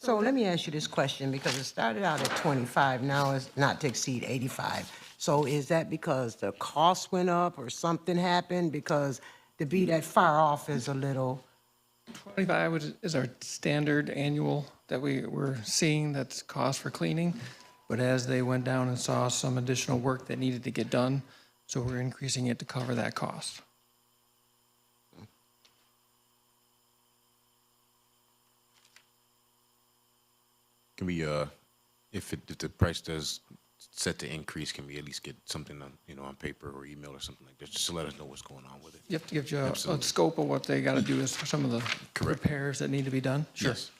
Speaker 1: So let me ask you this question, because it started out at 25, now it's not to exceed 85. So is that because the cost went up or something happened? Because to be that far off is a little
Speaker 17: 25 is our standard annual that we're seeing that's cost for cleaning. But as they went down and saw some additional work that needed to get done, so we're increasing it to cover that cost.
Speaker 14: Can we, if the price does set to increase, can we at least get something on, on paper or email or something like that, just to let us know what's going on with it?
Speaker 17: You have to give you a
Speaker 14: Absolutely.
Speaker 17: scope of what they got to do is for some of the
Speaker 14: Correct.
Speaker 17: repairs that need to be done. Sure.
Speaker 14: Yes.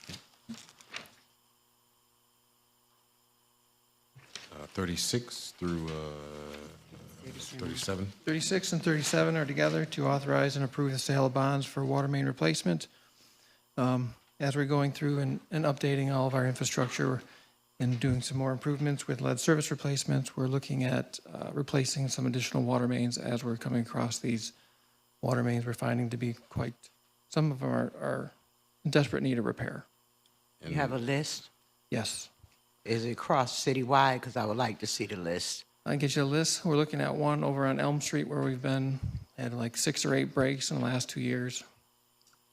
Speaker 14: 36 through 37.
Speaker 17: 36 and 37 are together to authorize and approve the sale of bonds for water main replacement. As we're going through and updating all of our infrastructure and doing some more improvements with lead service replacements, we're looking at replacing some additional water mains as we're coming across these water mains. We're finding to be some of them are in desperate need of repair.
Speaker 1: You have a list?
Speaker 17: Yes.
Speaker 1: Is it across citywide? Because I would like to see the list.
Speaker 17: I can get you a list. We're looking at one over on Elm Street where we've had like 6 or 8 breaks in the last 2 years.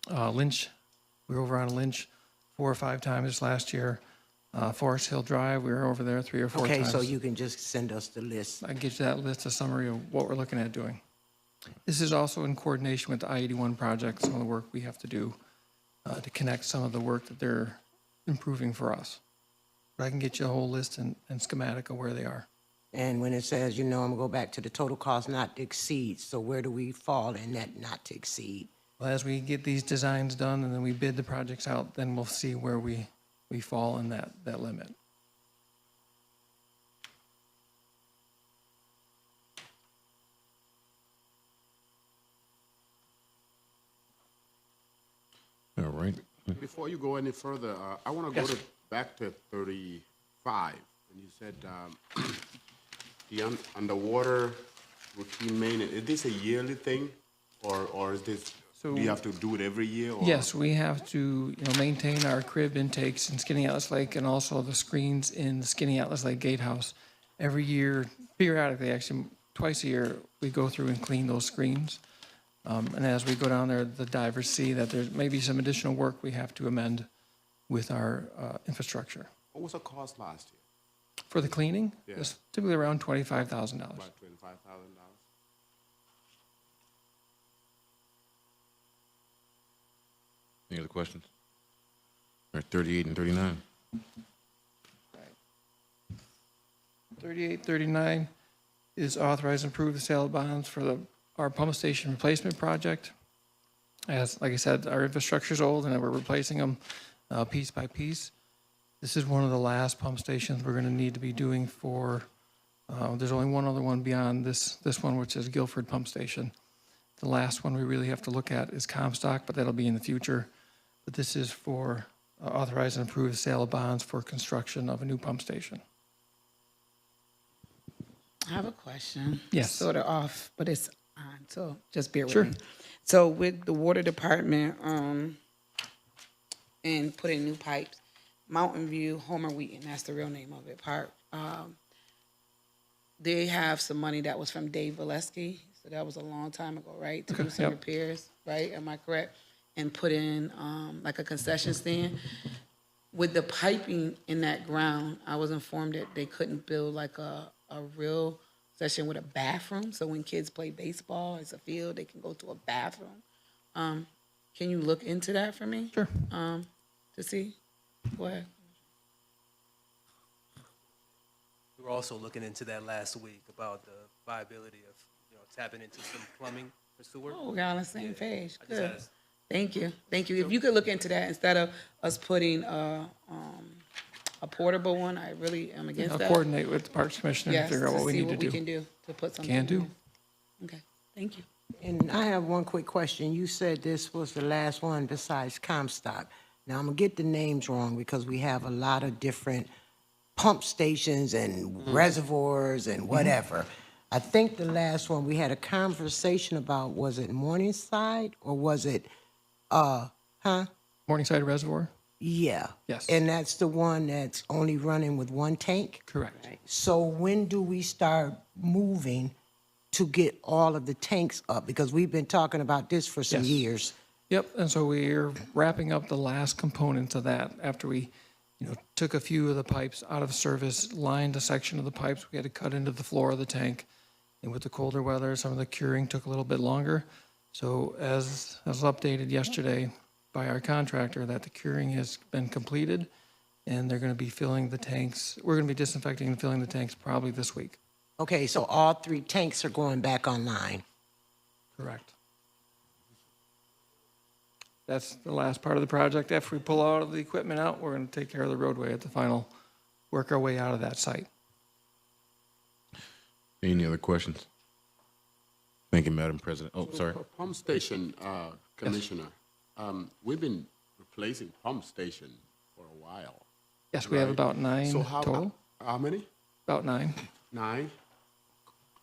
Speaker 17: Lynch, we were over on Lynch 4 or 5 times this last year. Forest Hill Drive, we were over there 3 or 4 times.
Speaker 1: Okay, so you can just send us the list.
Speaker 17: I can get you that list, a summary of what we're looking at doing. This is also in coordination with the I-81 project, some of the work we have to do to connect some of the work that they're improving for us. But I can get you a whole list and schematic of where they are.
Speaker 1: And when it says, I'm gonna go back to the total cost not to exceed, so where do we fall in that not to exceed?
Speaker 17: Well, as we get these designs done and then we bid the projects out, then we'll see where we fall in that limit.
Speaker 14: All right.
Speaker 5: Before you go any further, I want to go back to 35. And you said the underwater routine maintenance, is this a yearly thing? Or is this, do you have to do it every year? Or?
Speaker 17: Yes, we have to maintain our crib intakes in Skinny Atlas Lake and also the screens in the Skinny Atlas Lake Gatehouse. Every year, periodically, actually twice a year, we go through and clean those screens. And as we go down there, the divers see that there may be some additional work we have to amend with our infrastructure.
Speaker 5: What was the cost last year?
Speaker 17: For the cleaning,
Speaker 5: Yeah.
Speaker 17: it's typically around $25,000.
Speaker 5: About $25,000.
Speaker 14: Any other questions? All right, 38 and 39.
Speaker 17: 3839 is authorize and approve the sale of bonds for our pump station replacement project. As, like I said, our infrastructure's old and we're replacing them piece by piece. This is one of the last pump stations we're going to need to be doing for, there's only one other one beyond this one, which is Guilford Pump Station. The last one we really have to look at is Comstock, but that'll be in the future. But this is for authorize and approve the sale of bonds for construction of a new pump station.
Speaker 3: I have a question.
Speaker 17: Yes.
Speaker 3: Sort of off, but it's on, so just bear with
Speaker 17: Sure.
Speaker 3: me. So with the water department, and putting new pipes, Mountain View, Homer Wheaton, that's the real name of it, Park, they have some money that was from Dave Valesky, so that was a long time ago, right? To do some
Speaker 17: yep.
Speaker 3: repairs, right? Am I correct? And put in, like a concession stand. With the piping in that ground, I was informed that they couldn't build like a real session with a bathroom. So when kids play baseball, it's a field, they can go to a bathroom. Can you look into that for me?
Speaker 17: Sure.
Speaker 3: To see? Go ahead.
Speaker 18: We were also looking into that last week about the viability of, tapping into some plumbing for sewer.
Speaker 3: Oh, we're on the same page.
Speaker 18: I just
Speaker 3: Good.
Speaker 18: asked.
Speaker 3: Thank you. Thank you. If you could look into that instead of us putting a portable one, I really am against
Speaker 17: I'll
Speaker 3: that.
Speaker 17: coordinate with the Parks Commissioner and
Speaker 3: Yes,
Speaker 17: figure out what we
Speaker 3: see
Speaker 17: need to do.
Speaker 3: we can do to put something.
Speaker 17: Can do.
Speaker 3: in there. Okay, thank you.
Speaker 1: And I have one quick question. You said this was the last one besides Comstock. Now, I'm gonna get the names wrong because we have a lot of different pump stations and reservoirs and whatever. I think the last one we had a conversation about, was it Morningside or was it,
Speaker 17: Morningside Reservoir?
Speaker 1: Yeah.
Speaker 17: Yes.
Speaker 1: And that's the one that's only running with one tank?
Speaker 17: Correct.
Speaker 1: So when do we start moving to get all of the tanks up? Because we've been talking about this for some
Speaker 17: Yes.
Speaker 1: years,
Speaker 17: Yep, and so we're wrapping up the last components of that after we, took a few of the pipes out of service, lined a section of the pipes. We had to cut into the floor of the tank. And with the colder weather, some of the curing took a little bit longer. So as updated yesterday by our contractor, that the curing has been completed, and they're going to be filling the tanks. We're going to be disinfecting and filling the tanks probably this week.
Speaker 1: Okay, so all 3 tanks are going back online.
Speaker 17: Correct. That's the last part of the project. After we pull all of the equipment out, we're going to take care of the roadway at the final, work our way out of that site.
Speaker 14: Any other questions? Thank you, Madam President. Oh, sorry.
Speaker 5: Pump station, Commissioner, we've been replacing pump station for a while.
Speaker 17: Yes, we have about 9
Speaker 5: So how,
Speaker 17: total.
Speaker 5: how many?
Speaker 17: About 9.
Speaker 5: 9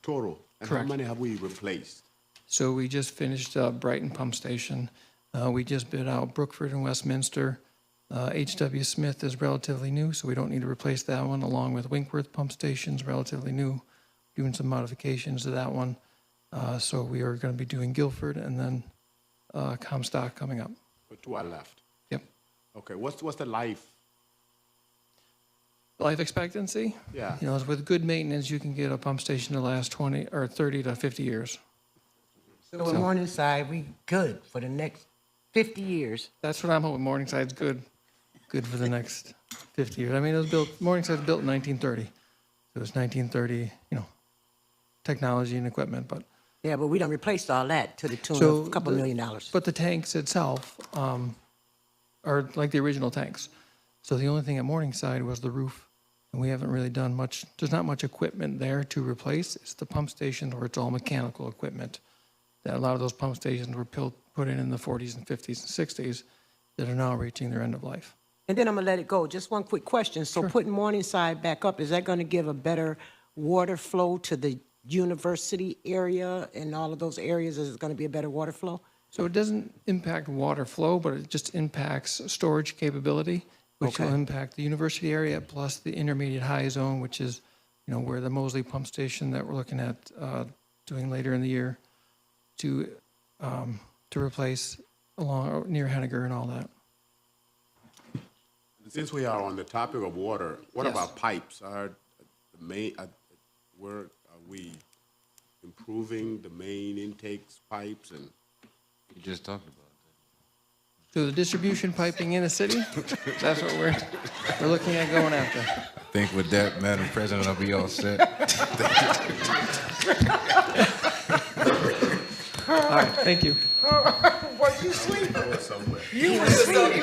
Speaker 5: total. And
Speaker 17: Correct.
Speaker 5: how many have we replaced?
Speaker 17: So we just finished Brighton Pump Station. We just bid out Brookford and Westminster. H.W. Smith is relatively new, so we don't need to replace that one, along with Winkworth Pump Station's relatively new, doing some modifications to that one. So we are going to be doing Guilford and then Comstock coming up.
Speaker 5: But 2 are left.
Speaker 17: Yep.
Speaker 5: Okay, what's the life?
Speaker 17: Life expectancy?
Speaker 5: Yeah.
Speaker 17: With good maintenance, you can get a pump station to last 20 or 30 to 50 years.
Speaker 1: So in Morningside, we good for the next 50 years.
Speaker 17: That's what I'm hoping. Morningside's good for the next 50 years. I mean, Morningside's built in 1930. It was 1930, technology and equipment, but.
Speaker 1: Yeah, but we done replaced all that to the tune
Speaker 17: So
Speaker 1: of a couple $1 million.
Speaker 17: But the tanks itself are like the original tanks. So the only thing at Morningside was the roof, and we haven't really done much. There's not much equipment there to replace. It's the pump station where it's all mechanical equipment. That a lot of those pump stations were put in the 40s and 50s and 60s that are now reaching their end of life.
Speaker 1: And then I'm gonna let it go. Just one quick question. So putting Morningside back up, is that gonna give a better water flow to the university area and all of those areas? Is it gonna be a better water flow?
Speaker 17: So it doesn't impact water flow, but it just impacts storage capability, which will impact the university area plus the intermediate high zone, which is, where the Mosley pump station that we're looking at doing later in the year to replace along near Henniger and all that.
Speaker 5: Since we are on the topic of water, what
Speaker 17: Yes.
Speaker 5: about pipes? Are the main, where are we improving the main intakes pipes and?
Speaker 14: You just talked about
Speaker 17: So the distribution piping in the city, that's what we're looking at going after.
Speaker 14: I think with that, Madam President, I'll be all set.
Speaker 17: All right, thank you.
Speaker 1: Was you sleeping?
Speaker 5: Somewhere.
Speaker 1: You was sleeping.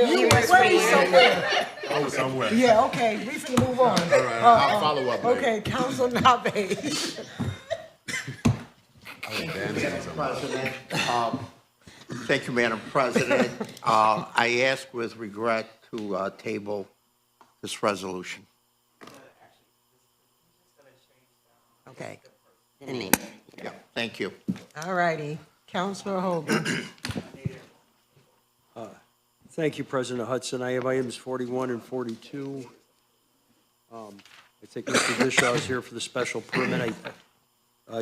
Speaker 1: You was way somewhere.
Speaker 5: Oh, somewhere.
Speaker 1: Yeah, okay, we finna move on.
Speaker 5: All right, I'll follow up later.
Speaker 1: Okay, Council Nave.
Speaker 16: President, thank you, Madam President. I ask with regret to table this resolution.
Speaker 1: Okay,
Speaker 16: Yeah, thank you.
Speaker 1: all righty. Councilor Hogan.
Speaker 2: Thank you, President Hudson. I have items 41 and 42. I think Mr. Dishaw is here for the special permit.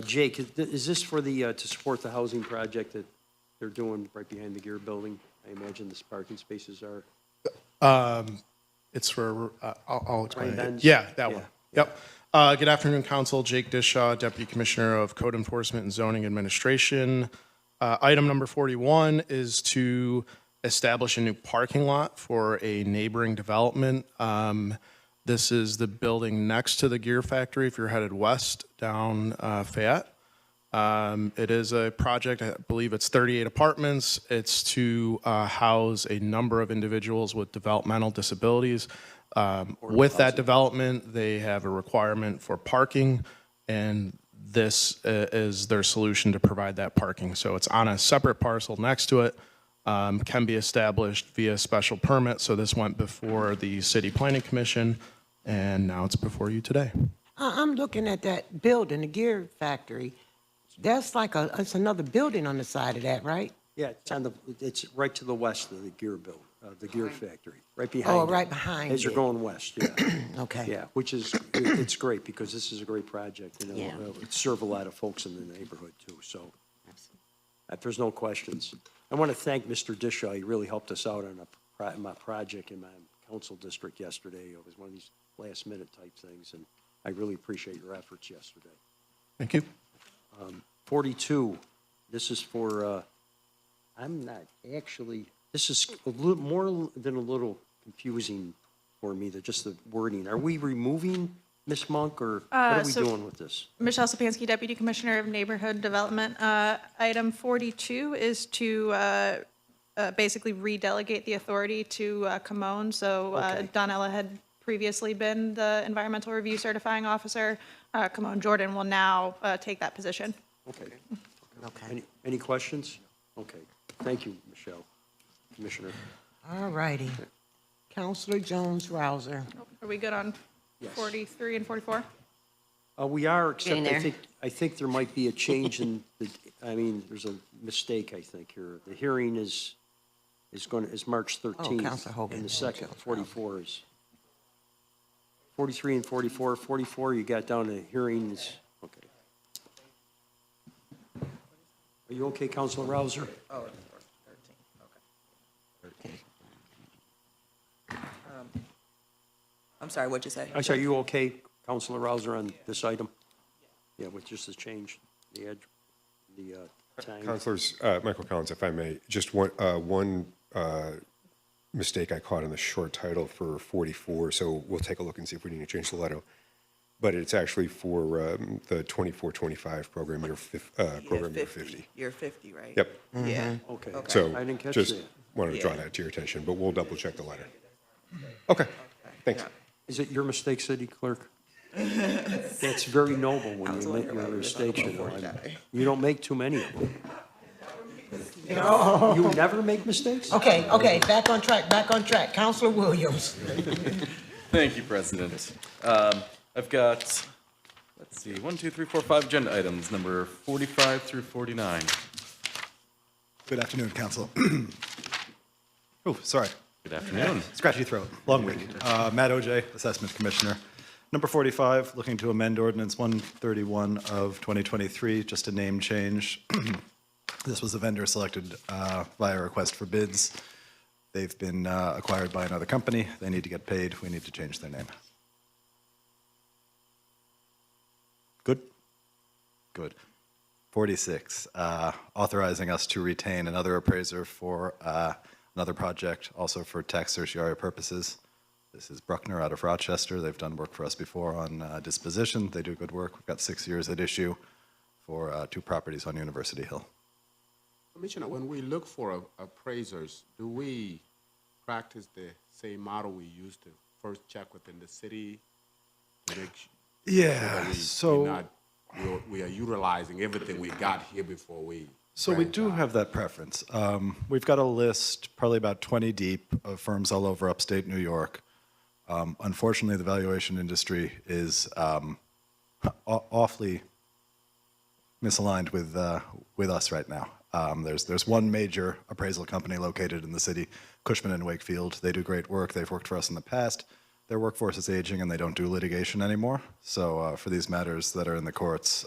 Speaker 2: Jake, is this for the, to support the housing project that they're doing right behind the Gear Building? I imagine the parking spaces are.
Speaker 19: It's for, I'll explain
Speaker 2: Ryan
Speaker 19: it.
Speaker 2: Benz?
Speaker 19: Yeah, that
Speaker 2: Yeah.
Speaker 19: one. Yep. Good afternoon, Council. Jake Dishaw, Deputy Commissioner of Code Enforcement and Zoning Administration. Item number 41 is to establish a new parking lot for a neighboring development. This is the building next to the Gear Factory if you're headed west down Fayette. It is a project, I believe it's 38 apartments. It's to house a number of individuals with developmental disabilities. With that development, they have a requirement for parking, and this is their solution to provide that parking. So it's on a separate parcel next to it, can be established via special permit. So this went before the City Planning Commission, and now it's before you today.
Speaker 1: I'm looking at that building, the Gear Factory. That's like it's another building on the side of that, right?
Speaker 2: Yeah, it's right to the west of the Gear the Gear Factory, right behind.
Speaker 1: Oh,
Speaker 2: it.
Speaker 1: right behind
Speaker 2: As you're
Speaker 1: it.
Speaker 2: going west, yeah.
Speaker 1: Okay.
Speaker 2: Yeah, which is, it's great because this is a great project,
Speaker 1: Yeah.
Speaker 2: It serve a lot of folks in the neighborhood too, so. If there's no questions. I want to thank Mr. Dishaw. He really helped us out on my project in my council district yesterday. It was one of these last-minute type things, and I really appreciate your efforts yesterday.
Speaker 19: Thank you.
Speaker 2: 42, this is for, I'm not actually, this is a little more than a little confusing for me, just the wording. Are we removing Ms. Monk, or what are we
Speaker 20: So-
Speaker 2: doing with this?
Speaker 20: Michelle Sapansky, Deputy Commissioner of Neighborhood Development. Item 42 is to basically redelegate the authority to Camone. So
Speaker 2: Okay.
Speaker 20: Donella had previously been the Environmental Review Certifying Officer. Camone Jordan will now take that position.
Speaker 2: Okay.
Speaker 1: Okay.
Speaker 2: Any questions? Okay. Thank you, Michelle, Commissioner.
Speaker 1: All righty. Counselor Jones-Rouser.
Speaker 20: Are we good on
Speaker 2: Yes.
Speaker 20: 43 and 44?
Speaker 2: We are, except
Speaker 12: Getting there.
Speaker 2: I think there might be a change in there's a mistake, I think, here. The hearing is March 13th.
Speaker 1: Counselor Hogan.
Speaker 2: And the second, 44 is, 43 and 44. 44, you got down to hearings, okay. Are you okay, Counselor Rouser?
Speaker 6: Oh, 13, okay. I'm sorry, what'd you say?
Speaker 2: I'm sorry, you okay, Counselor Rouser, on this item? Yeah, with just the change, the time.
Speaker 21: Councilors, Michael Collins, if I may, just one mistake I caught in the short title for 44, so we'll take a look and see if we need to change the letter. But it's actually for the 24-25 program year, program year 50.
Speaker 6: Year 50, right?
Speaker 21: Yep.
Speaker 6: Yeah.
Speaker 2: Okay.
Speaker 21: So
Speaker 2: I didn't catch
Speaker 21: just
Speaker 2: that.
Speaker 21: wanted to draw
Speaker 6: Yeah.
Speaker 21: that to your attention, but we'll double check the letter. Okay, thanks.
Speaker 2: Is it your mistake, City Clerk? That's very noble when you make your mistakes, you know. You don't make too many of them. You never make mistakes?
Speaker 1: Okay, back on track. Counselor Williams.
Speaker 8: Thank you, President. I've got, let's see, 1, 2, 3, 4, 5 agenda items, number 45 through 49.
Speaker 22: Good afternoon, Council. Oh, sorry.
Speaker 8: Good afternoon.
Speaker 22: Scratchy throat, long week. Matt OJ, Assessment Commissioner. Number 45, looking to amend Ordinance 131 of 2023, just a name change. This was a vendor selected via request for bids. They've been acquired by another company. They need to get paid. We need to change their name. Good? Good. 46, authorizing us to retain another appraiser for another project, also for tax certiorari purposes. This is Bruckner out of Rochester. They've done work for us before on disposition. They do good work. We've got 6 years at issue for 2 properties on University Hill.
Speaker 5: Commissioner, when we look for appraisers, do we practice the same model we used to first check within the city? To make
Speaker 22: Yeah,
Speaker 5: sure that we are utilizing everything we got here before we.
Speaker 22: So we do have that preference. We've got a list, probably about 20 deep, of firms all over upstate New York. Unfortunately, the valuation industry is awfully misaligned with us right now. There's one major appraisal company located in the city, Cushman & Wakefield. They do great work. They've worked for us in the past. Their workforce is aging and they don't do litigation anymore. So for these matters that are in the courts,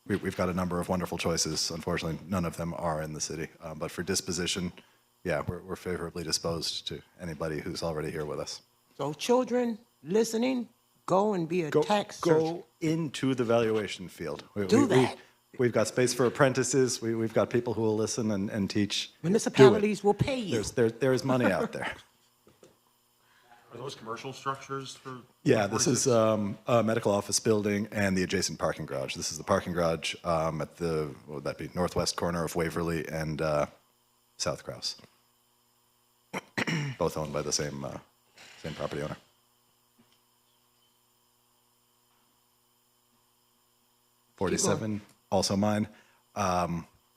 Speaker 22: we've got a number of wonderful choices. Unfortunately, none of them are in the city. But for disposition, yeah, we're favorably disposed to anybody who's already here with us.
Speaker 1: So children listening, go and be a tax
Speaker 22: Go into the valuation field.
Speaker 1: Do that.
Speaker 22: We've got space for apprentices. We've got people who will listen and teach.
Speaker 1: Municipalities will pay you.
Speaker 22: There's money out there.
Speaker 9: Are those commercial structures for?
Speaker 22: Yeah, this is a medical office building and the adjacent parking garage. This is the parking garage at the, what would that be, northwest corner of Waverly and South Crouse. Both owned by the same property owner. '47, also mine.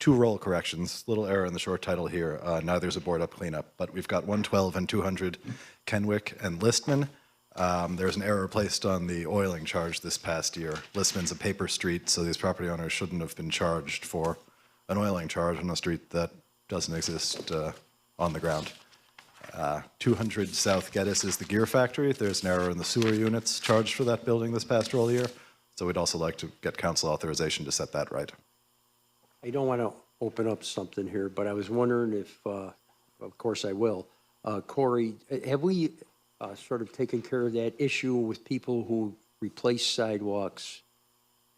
Speaker 22: 2 roll corrections, little error in the short title here. Neither is a board up cleanup, but we've got 112 and 200 Kenwick and Listman. There's an error placed on the oiling charge this past year. Listman's a paper street, so these property owners shouldn't have been charged for an oiling charge on a street that doesn't exist on the ground. 200 South Geddes is the gear factory. There's an error in the sewer units charged for that building this past roll year. So we'd also like to get council authorization to set that right.
Speaker 2: I don't want to open up something here, but I was wondering if, of course I will. Corey, have we sort of taken care of that issue with people who replace sidewalks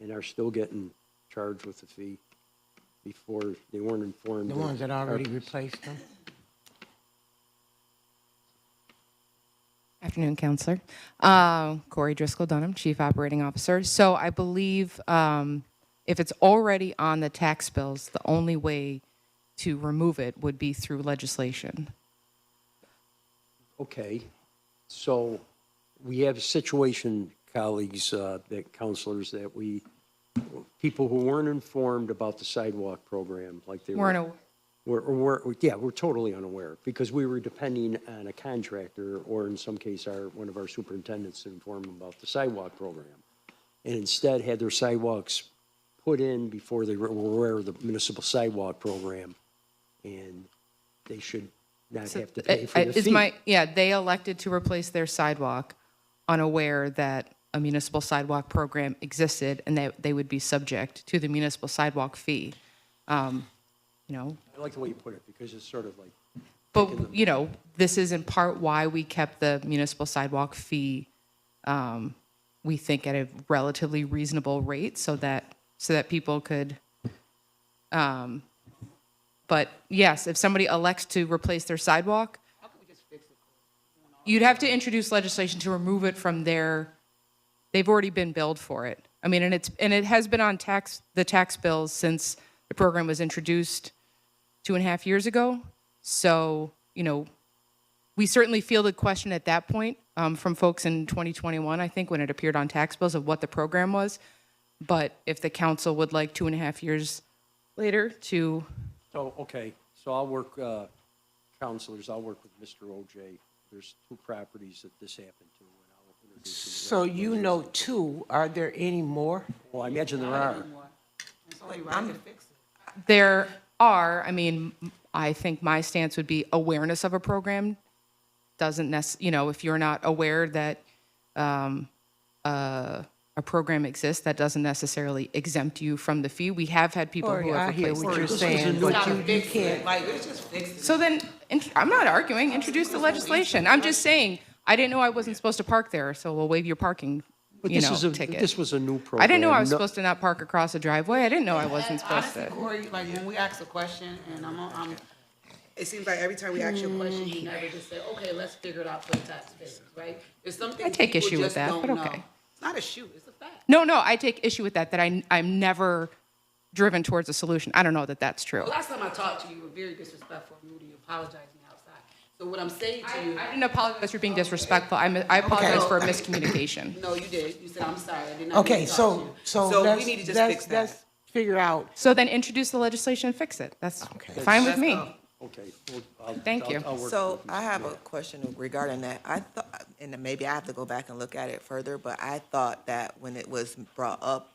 Speaker 2: and are still getting charged with a fee before they weren't informed?
Speaker 1: The ones that already replaced them?
Speaker 7: Afternoon, Counselor. Corey Driscoll Dunham, Chief Operating Officer. So I believe if it's already on the tax bills, the only way to remove it would be through legislation.
Speaker 2: Okay, so we have a situation, colleagues, that counselors, that people who weren't informed about the sidewalk program, like they
Speaker 7: Weren't
Speaker 2: we're totally unaware, because we were depending on a contractor, or in some case, one of our superintendents to inform them about the sidewalk program. And instead had their sidewalks put in before they were aware of the municipal sidewalk program, and they should not have to pay for the fee.
Speaker 7: They elected to replace their sidewalk unaware that a municipal sidewalk program existed and that they would be subject to the municipal sidewalk fee.
Speaker 2: I like the way you put it, because it's sort of like.
Speaker 7: But, this is in part why we kept the municipal sidewalk fee, we think, at a relatively reasonable rate so that people could, but yes, if somebody elects to replace their sidewalk, you'd have to introduce legislation to remove it from they've already been billed for it. I mean, and it has been on the tax bills since the program was introduced 2.5 years ago. So, we certainly fielded question at that point from folks in 2021, I think, when it appeared on tax bills of what the program was. But if the council would like 2.5 years later to.
Speaker 2: So I'll work, counselors, I'll work with Mr. OJ. There's 2 properties that this happened to, and I'll introduce them.
Speaker 1: So 2, are there any more?
Speaker 2: Well, I imagine there are.
Speaker 7: There are, I think my stance would be awareness of a program doesn't if you're not aware that a program exists, that doesn't necessarily exempt you from the fee. We have had people who have
Speaker 1: I hear
Speaker 7: replaced
Speaker 1: what you're
Speaker 7: their-
Speaker 1: saying, but you can't.
Speaker 7: So then, I'm not arguing, introduce the legislation. I'm just saying, I didn't know I wasn't supposed to park there, so we'll waive your parking,
Speaker 2: But
Speaker 7: ticket.
Speaker 2: this was a new program.
Speaker 7: I didn't know I was supposed to not park across a driveway. I didn't know I wasn't supposed to.
Speaker 3: Corey, like when we ask a question and it seems like every time we ask you a question, you never just say, okay, let's figure it out for the taxpayers, right? There's something
Speaker 7: I take
Speaker 3: people
Speaker 7: issue with
Speaker 3: just
Speaker 7: that,
Speaker 3: don't
Speaker 7: but
Speaker 3: know.
Speaker 7: okay.
Speaker 3: It's not a shoe, it's a fact.
Speaker 7: No, I take issue with that I'm never driven towards a solution. I don't know that that's true.
Speaker 3: The last time I talked to you, you were very disrespectful and rude. You apologized to me outside. So what I'm saying to you.
Speaker 7: I didn't apologize for being disrespectful. I apologize for a miscommunication.
Speaker 3: No, you did. You said, I'm sorry. I did not.
Speaker 1: Okay,
Speaker 3: mean to talk to you.
Speaker 1: so
Speaker 3: we need to just fix that.
Speaker 1: let's figure out.
Speaker 7: So then introduce the legislation and fix it. That's fine with me.
Speaker 2: Okay.
Speaker 7: Thank you.
Speaker 6: So I have a question regarding that. I thought, and maybe I have to go back and look at it further, but I thought that when it was brought up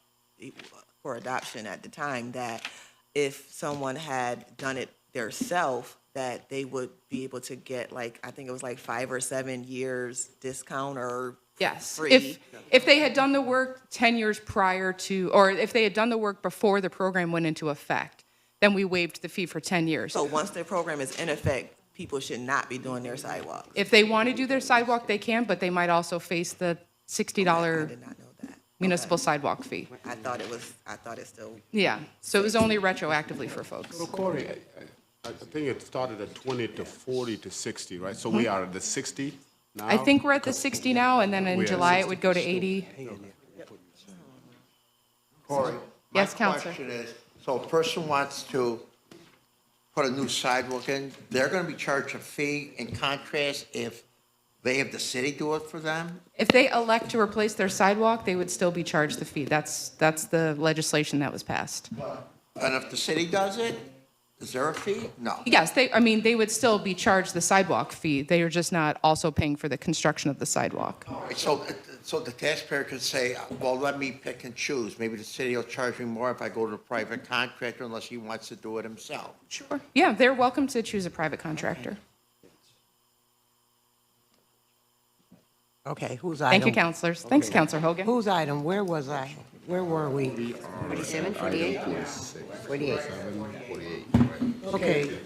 Speaker 6: for adoption at the time, that if someone had done it theirself, that they would be able to get I think it was 5 or 7 years discount or
Speaker 7: Yes.
Speaker 6: free.
Speaker 7: If they had done the work 10 years prior to, or if they had done the work before the program went into effect, then we waived the fee for 10 years.
Speaker 6: So once the program is in effect, people should not be doing their sidewalks.
Speaker 7: If they want to do their sidewalk, they can, but they might also face the $60 municipal sidewalk fee.
Speaker 6: I thought it still.
Speaker 7: Yeah, so it was only retroactively for folks.
Speaker 5: So Corey, I think it started at 20 to 40 to 60, right? So we are at the 60 now?
Speaker 7: I think we're at the 60 now, and then in
Speaker 5: We are at
Speaker 7: July it
Speaker 5: 60.
Speaker 7: would go to 80.
Speaker 16: Corey,
Speaker 7: Yes,
Speaker 16: my
Speaker 7: Counselor.
Speaker 16: question is, so a person wants to put a new sidewalk in, they're gonna be charged a fee in contrast if they have the city do it for them?
Speaker 7: If they elect to replace their sidewalk, they would still be charged the fee. That's the legislation that was passed.
Speaker 16: And if the city does it, is there a fee? No.
Speaker 7: Yes, they would still be charged the sidewalk fee. They are just not also paying for the construction of the sidewalk.
Speaker 16: So the taxpayer could say, well, let me pick and choose. Maybe the city will charge me more if I go to a private contractor unless he wants to do it himself.
Speaker 7: Sure. Yeah, they're welcome to choose a private contractor.
Speaker 1: Okay, whose item?
Speaker 7: Thank you, counselors. Thanks,
Speaker 1: Okay.
Speaker 7: Counselor Hogan.
Speaker 1: Whose item? Where was I? Where were we?
Speaker 12: 47, 48? 48.
Speaker 1: Okay,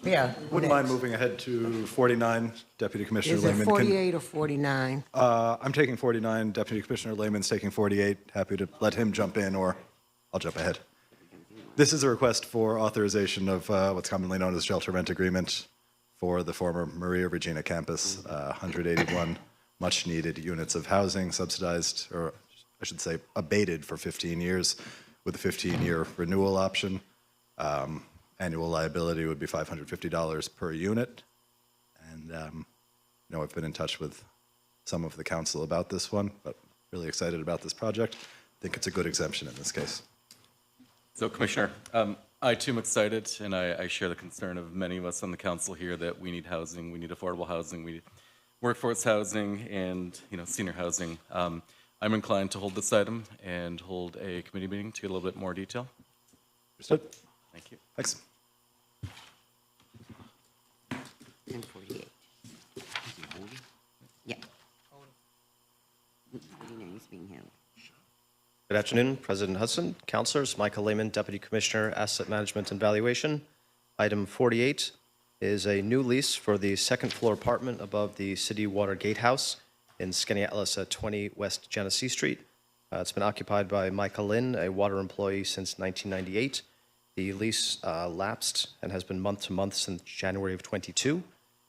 Speaker 1: yeah.
Speaker 22: Wouldn't mind moving ahead to 49, Deputy Commissioner
Speaker 1: Is it
Speaker 22: Lehman.
Speaker 1: 48 or 49?
Speaker 22: I'm taking 49, Deputy Commissioner Lehman's taking 48. Happy to let him jump in, or I'll jump ahead. This is a request for authorization of what's commonly known as shelter rent agreement for the former Maria Regina campus, 181 much-needed units of housing subsidized, or I should say abated for 15 years with a 15-year renewal option. Annual liability would be $550 per unit. And, I've been in touch with some of the council about this one, but really excited about this project. I think it's a good exemption in this case.
Speaker 8: So Commissioner, I too am excited, and I share the concern of many of us on the council here that we need housing, we need affordable housing, we need workforce housing, and, senior housing. I'm inclined to hold this item and hold a committee meeting to get a little bit more detail.
Speaker 22: Understood.
Speaker 8: Thank you.
Speaker 22: Thanks.
Speaker 12: 48. Yeah. 49 is being held.
Speaker 4: Good afternoon, President Hudson, councilors. Michael Lehman, Deputy Commissioner, Asset Management and Valuation. Item 48 is a new lease for the second floor apartment above the City Water Gatehouse in Skaneateles at 20 West Genesee Street. It's been occupied by Michael Lynn, a water employee since 1998. The lease lapsed and has been month to month since January of 22.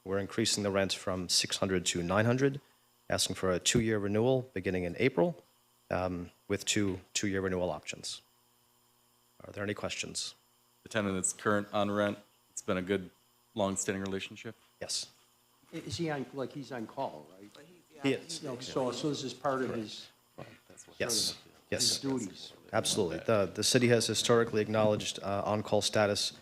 Speaker 4: We're increasing the rent from $600 to $900, asking for a 2-year renewal beginning in April with two-year renewal options. Are there any questions?
Speaker 8: The tenant is current on rent. It's been a good, long-standing relationship.
Speaker 4: Yes.
Speaker 2: Is he on, he's on call, right?
Speaker 4: He is.
Speaker 2: So this is part of his.
Speaker 4: Yes,
Speaker 2: His
Speaker 4: yes.
Speaker 2: duties.
Speaker 4: Absolutely. The city has historically acknowledged on-call status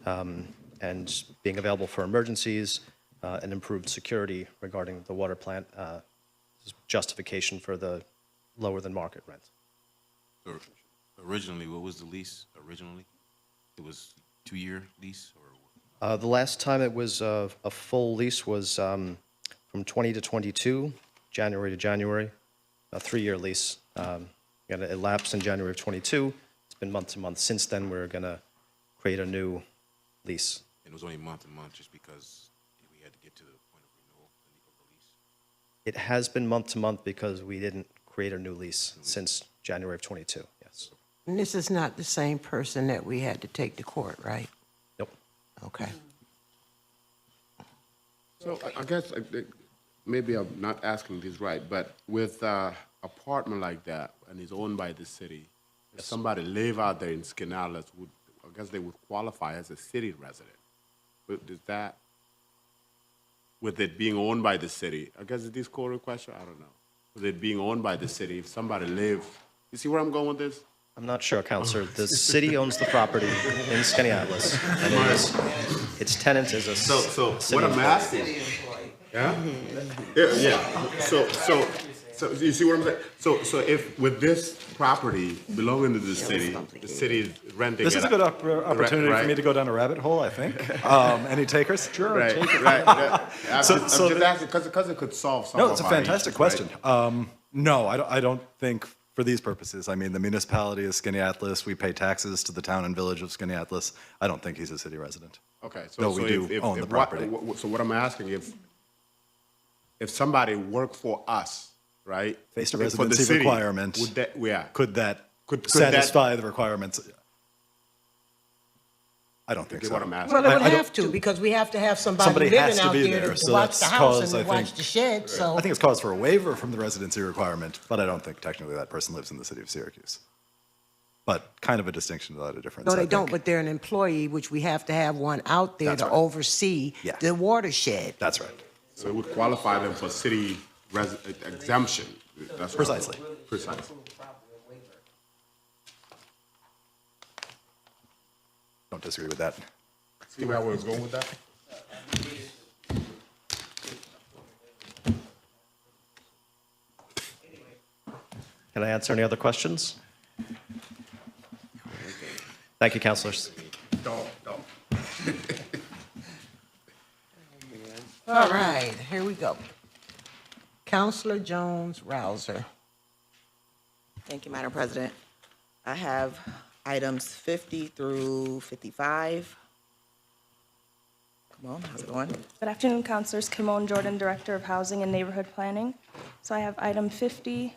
Speaker 4: and being available for emergencies and improved security regarding the water plant justification for the lower-than-market rent.
Speaker 14: So originally, what was the lease originally? It was 2-year lease, or?
Speaker 4: The last time it was a full lease was from 20 to 22, January to January, a 3-year lease. It lapsed in January of 22. It's been month to month. Since then, we're going to create a new lease.
Speaker 14: It was only month to month just because we had to get to the point of renewal of the lease.
Speaker 4: It has been month to month because we didn't create a new lease since January of 22, yes.
Speaker 1: And this is not the same person that we had to take to court, right?
Speaker 4: Nope.
Speaker 1: Okay.
Speaker 5: So I guess maybe I'm not asking this right, but with apartment like that and it's owned by the city, if somebody live out there in Skaneateles, I guess they would qualify as a city resident. But is that, with it being owned by the city, I guess is this core question? I don't know. With it being owned by the city, if somebody live, you see where I'm going with this?
Speaker 4: I'm not sure, Counselor. The city owns the property in Skaneateles, and its tenant is a
Speaker 5: So
Speaker 4: city
Speaker 5: what I'm
Speaker 4: employee.
Speaker 5: asking, yeah. So you see what I'm saying? So if with this property belonging to the city is renting
Speaker 22: This
Speaker 5: it
Speaker 22: is a good
Speaker 5: out,
Speaker 22: opportunity for me
Speaker 5: right?
Speaker 22: to go down a rabbit hole, I think. Any takers? Sure.
Speaker 5: Right,
Speaker 22: take it.
Speaker 5: right. I'm
Speaker 22: So-
Speaker 5: just
Speaker 22: so the-
Speaker 5: asking because it could solve some
Speaker 22: No,
Speaker 5: of
Speaker 22: it's a
Speaker 5: our
Speaker 22: fantastic
Speaker 5: issues, right?
Speaker 22: question. No, I don't think for these purposes. I mean, the municipality is Skaneateles. We pay taxes to the town and village of Skaneateles. I don't think he's a city resident.
Speaker 5: Okay,
Speaker 22: Though
Speaker 5: so
Speaker 22: we do
Speaker 5: if
Speaker 22: own the property.
Speaker 5: So what I'm asking, if somebody worked for us, right?
Speaker 22: Faced a
Speaker 5: for the
Speaker 22: residency
Speaker 5: city,
Speaker 22: requirement.
Speaker 5: would that, yeah.
Speaker 22: Could that
Speaker 5: Could
Speaker 22: satisfy the requirements? I don't think
Speaker 5: Get
Speaker 22: so.
Speaker 5: what I'm asking?
Speaker 1: Well, it would
Speaker 22: I don't-
Speaker 1: have to, because we have to have somebody
Speaker 22: Somebody has
Speaker 1: living
Speaker 22: to
Speaker 1: out
Speaker 22: be
Speaker 1: there
Speaker 22: there,
Speaker 1: to
Speaker 22: so
Speaker 1: watch the
Speaker 22: that's
Speaker 1: house
Speaker 22: cause,
Speaker 1: and
Speaker 22: I
Speaker 1: to watch
Speaker 22: think-
Speaker 1: the shed, so.
Speaker 22: I think it's cause for a waiver from the residency requirement, but I don't think technically that person lives in the city of Syracuse. But kind of a distinction without a difference.
Speaker 1: No,
Speaker 22: I
Speaker 1: they
Speaker 22: think.
Speaker 1: don't, but they're an employee, which we have to have one out there
Speaker 22: That's
Speaker 1: to
Speaker 22: right.
Speaker 1: oversee
Speaker 22: Yeah.
Speaker 1: the watershed.
Speaker 22: That's right.
Speaker 5: So it would qualify them for city exemption. That's what-
Speaker 22: Precisely.
Speaker 5: Precisely.
Speaker 22: Don't disagree with that.
Speaker 5: See where I was going with that?
Speaker 4: Can I answer any other questions? Thank you, councilors.
Speaker 5: Don't.
Speaker 1: All right, here we go. Counselor Jones-Rouser.
Speaker 6: Thank you, Madam President. I have items 50 through 55. Come on, how's it going?
Speaker 10: Good afternoon, Councilors. Kimon Jordan, Director of Housing and Neighborhood Planning. So I have item 50.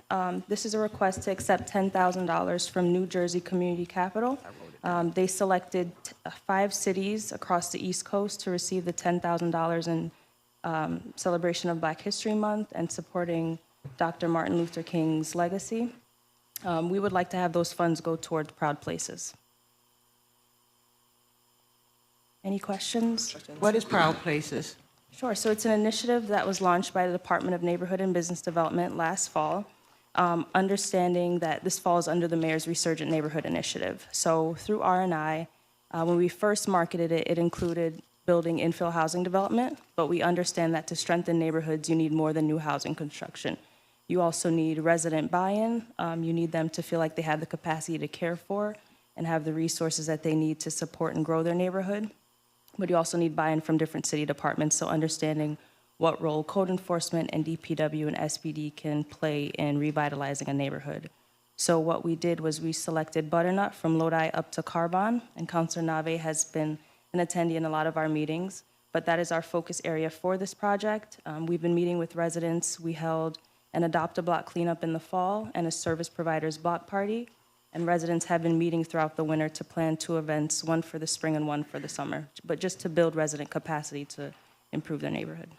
Speaker 10: This is a request to accept $10,000 from New Jersey Community Capital. They selected 5 cities across the East Coast to receive the $10,000 in celebration of Black History Month and supporting Dr. Martin Luther King's legacy. We would like to have those funds go toward Proud Places. Any questions?
Speaker 1: What is Proud Places?
Speaker 10: Sure. So it's an initiative that was launched by the Department of Neighborhood and Business Development last fall, understanding that this falls under the Mayor's Resurgent Neighborhood Initiative. So through R&I, when we first marketed it, it included building infill housing development, but we understand that to strengthen neighborhoods, you need more than new housing construction. You also need resident buy-in. You need them to feel like they have the capacity to care for and have the resources that they need to support and grow their neighborhood. But you also need buy-in from different city departments, so understanding what role code enforcement and DPW and SPD can play in revitalizing a neighborhood. So what we did was we selected Butternut from Lodi up to Carbon, and Councilor Nave has been an attendee in a lot of our meetings, but that is our focus area for this project. We've been meeting with residents. We held an adopt-a-block cleanup in the fall and a service provider's block party. And residents have been meeting throughout the winter to plan 2 events, one for the spring and one for the summer, but just to build resident capacity to improve their neighborhood.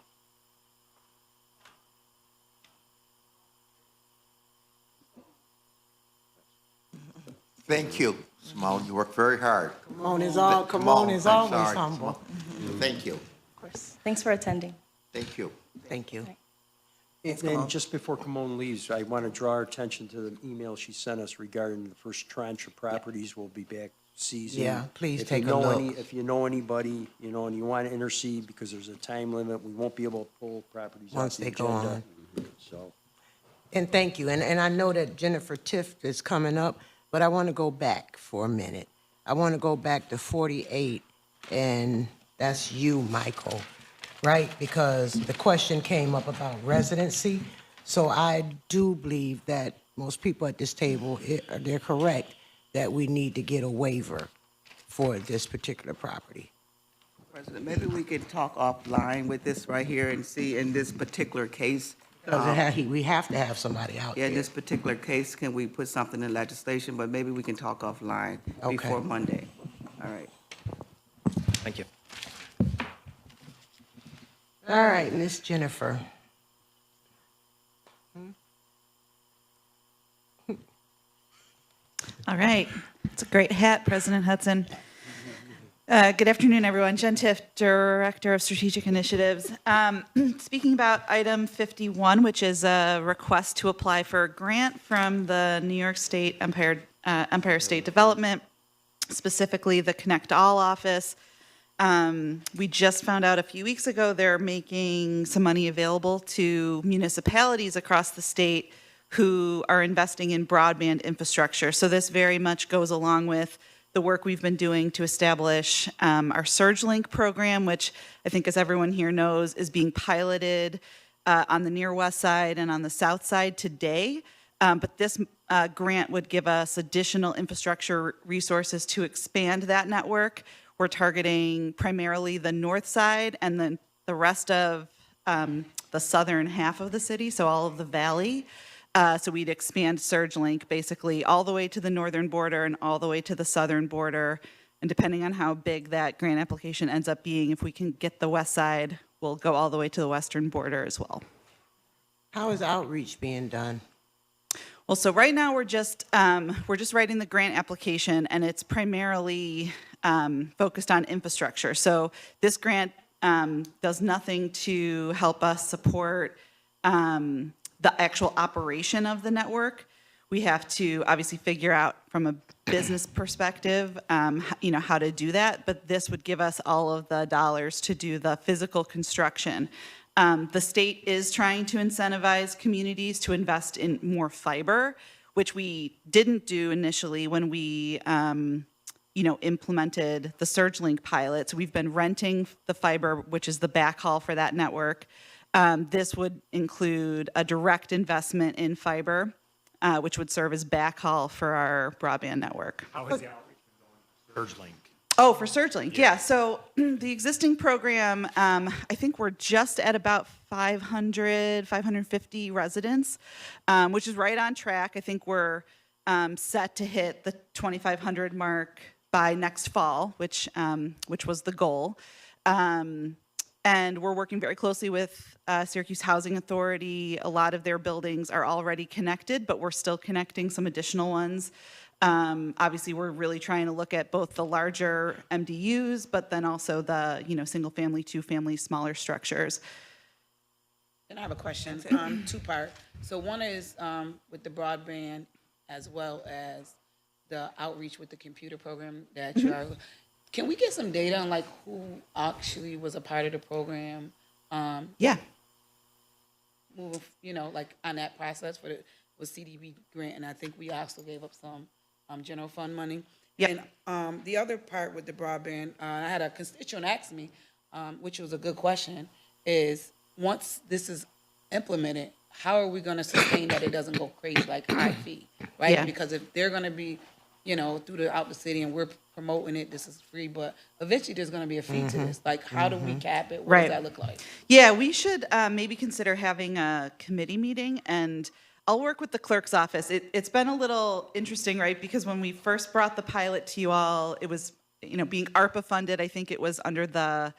Speaker 16: Thank you, Simone. You work very hard.
Speaker 1: Kimon is always
Speaker 16: sorry,
Speaker 1: humble.
Speaker 16: Simone. Thank you.
Speaker 10: Of course. Thanks for attending.
Speaker 16: Thank you.
Speaker 1: Thank you.
Speaker 2: And then just before Kimon leaves, I want to draw our attention to the email she sent us regarding the first tranche of properties will be back season.
Speaker 1: Yeah, please
Speaker 2: If you
Speaker 1: take a
Speaker 2: know
Speaker 1: look.
Speaker 2: If you know anybody, you know, and you want to intercede because there's a time limit, we won't be able to pull properties off
Speaker 1: Once
Speaker 2: the
Speaker 1: they go
Speaker 2: agenda.
Speaker 1: on.
Speaker 2: So,
Speaker 1: And thank you. And I know that Jennifer Tiff is coming up, but I want to go back for a minute. I want to go back to 48, and that's you, Michael, right? Because the question came up about residency. So I do believe that most people at this table, they're correct, that we need to get a waiver for this particular property.
Speaker 11: President, maybe we could talk offline with this right here and see in this particular case.
Speaker 1: Because we have to have somebody out
Speaker 11: Yeah,
Speaker 1: there.
Speaker 11: in this particular case, can we put something in legislation, but maybe we can talk offline
Speaker 1: Okay.
Speaker 11: before Monday. All right.
Speaker 4: Thank you.
Speaker 1: All right, Miss Jennifer.
Speaker 23: All right. It's a great hat, President Hudson. Good afternoon, everyone. Jen Tiff, Director of Strategic Initiatives. Speaking about item 51, which is a request to apply for a grant from the New York State Empire State Development, specifically the Connect All office. We just found out a few weeks ago they're making some money available to municipalities across the state who are investing in broadband infrastructure. So this very much goes along with the work we've been doing to establish our SurgeLink program, which I think, as everyone here knows, is being piloted on the near west side and on the south side today. But this grant would give us additional infrastructure resources to expand that network. We're targeting primarily the north side and then the rest of the southern half of the city, so all of the valley. So we'd expand SurgeLink basically all the way to the northern border and all the way to the southern border. And depending on how big that grant application ends up being, if we can get the west side, we'll go all the way to the western border as well.
Speaker 1: How is outreach being done?
Speaker 23: Well, so right now we're just writing the grant application, and it's primarily focused on infrastructure. So this grant does nothing to help us support the actual operation of the network. We have to obviously figure out from a business perspective, how to do that. But this would give us all of the dollars to do the physical construction. The state is trying to incentivize communities to invest in more fiber, which we didn't do initially when we, implemented the SurgeLink pilot. So we've been renting the fiber, which is the backhaul for that network. This would include a direct investment in fiber, which would serve as backhaul for our broadband network.
Speaker 9: How has the outreach been going? SurgeLink.
Speaker 23: Oh, for SurgeLink, yeah. So the existing program, I think we're just at about 550 residents, which is right on track. I think we're set to hit the 2,500 mark by next fall, which was the goal. And we're working very closely with Syracuse Housing Authority. A lot of their buildings are already connected, but we're still connecting some additional ones. Obviously, we're really trying to look at both the larger MDUs, but then also the single family, two family, smaller structures.
Speaker 3: And I have a question, two-part. So one is with the broadband as well as the outreach with the computer program that you are. Can we get some data on like who actually was a part of the program?
Speaker 23: Yeah.
Speaker 3: Moving, like on that process for the with CDB grant, and I think we also gave up some general fund money.
Speaker 23: Yeah.
Speaker 3: And the other part with the broadband, I had a constituent ask me, which was a good question, is once this is implemented, how are we going to sustain that it doesn't go crazy like high fee, right?
Speaker 23: Yeah.
Speaker 3: Because if they're going to be, throughout the city and we're promoting it, this is free, but eventually there's going to be a fee to this. Like, how do we cap it? What
Speaker 23: Right.
Speaker 3: does that look like?
Speaker 23: Yeah, we should maybe consider having a committee meeting, and I'll work with the clerk's office. It's been a little interesting, right? Because when we first brought the pilot to you all, it was, being ARPA funded. I think it was under the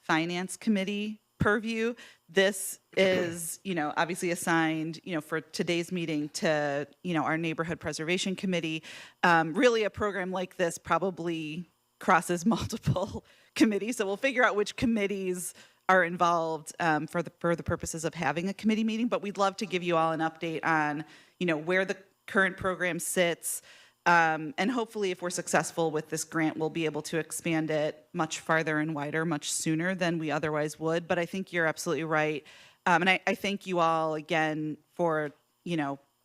Speaker 23: Finance Committee purview. This is, obviously assigned, for today's meeting to, our Neighborhood Preservation Committee. Really, a program like this probably crosses multiple committees, so we'll figure out which committees are involved for the purposes of having a committee meeting. But we'd love to give you all an update on, where the current program sits. And hopefully, if we're successful with this grant, we'll be able to expand it much farther and wider, much sooner than we otherwise would. But I think you're absolutely right. And I thank you all again for,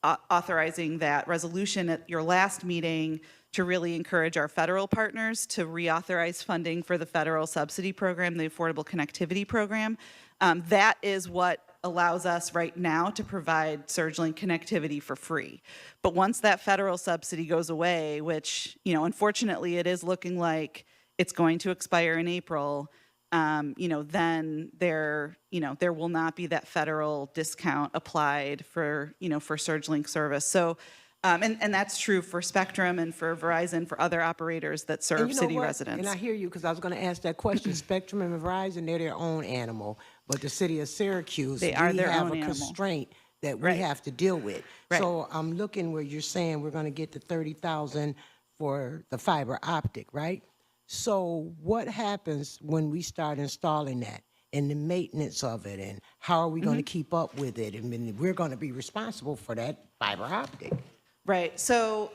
Speaker 23: authorizing that resolution at your last meeting to really encourage our federal partners to reauthorize funding for the federal subsidy program, the Affordable Connectivity Program. That is what allows us right now to provide SurgeLink connectivity for free. But once that federal subsidy goes away, which, unfortunately it is looking like it's going to expire in April, then there will not be that federal discount applied for SurgeLink service. So, and that's true for Spectrum and for Verizon, for other operators that serve
Speaker 1: And you know
Speaker 23: city
Speaker 1: what?
Speaker 23: residents.
Speaker 1: And I hear you, because I was going to ask that question. Spectrum and Verizon, they're their own animal, but the city of Syracuse,
Speaker 23: They are their
Speaker 1: have
Speaker 23: own
Speaker 1: a
Speaker 23: animal.
Speaker 1: constraint that we
Speaker 23: Right.
Speaker 1: have to deal with.
Speaker 23: Right.
Speaker 1: So I'm looking where you're saying we're going to get the 30,000 for the fiber optic, right? So what happens when we start installing that and the maintenance of it, and how are we going to keep up with it? I mean, we're going to be responsible for that fiber optic.
Speaker 23: Right. So,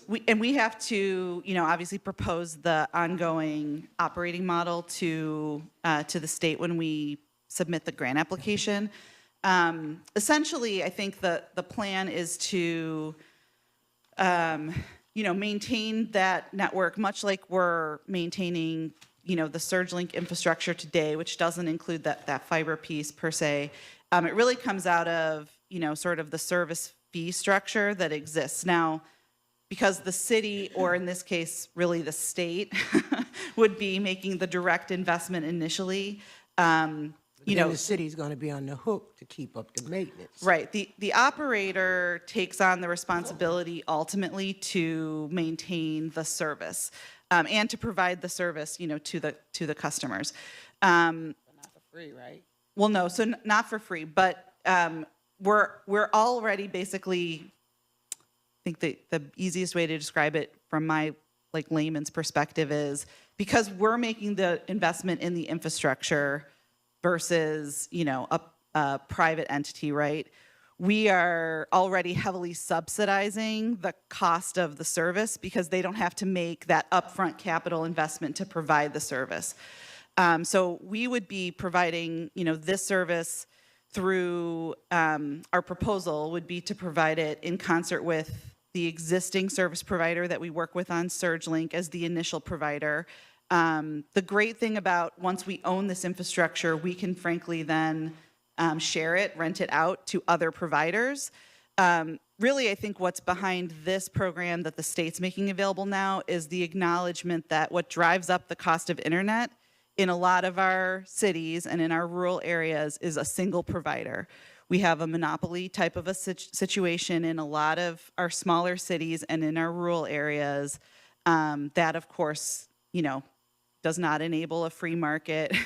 Speaker 23: we have to, obviously propose the ongoing operating model to the state when we submit the grant application. Essentially, I think the plan is to, maintain that network, much like we're maintaining, the SurgeLink infrastructure today, which doesn't include that fiber piece per se. It really comes out of, sort of the service fee structure that exists. Now, because the city, or in this case, really the state, would be making the direct investment initially,
Speaker 1: Then the city's going to be on the hook to keep up the maintenance.
Speaker 23: right, the operator takes on the responsibility ultimately to maintain the service, and to provide the service, to the customers.
Speaker 3: Not for free, right?
Speaker 23: Well, no, so not for free, but we're already basically, I think the easiest way to describe it from my layman's perspective is, because we're making the investment in the infrastructure versus a private entity, right? We are already heavily subsidizing the cost of the service because they don't have to make that upfront capital investment to provide the service. So we would be providing, this service through, our proposal would be to provide it in concert with the existing service provider that we work with on SurgeLink as the initial provider. The great thing about once we own this infrastructure, we can frankly then share it, rent it out to other providers. Really, I think what's behind this program that the state's making available now is the acknowledgement that what drives up the cost of internet in a lot of our cities and in our rural areas is a single provider. We have a monopoly type of a situation in a lot of our smaller cities and in our rural areas. That, of course, does not enable a free market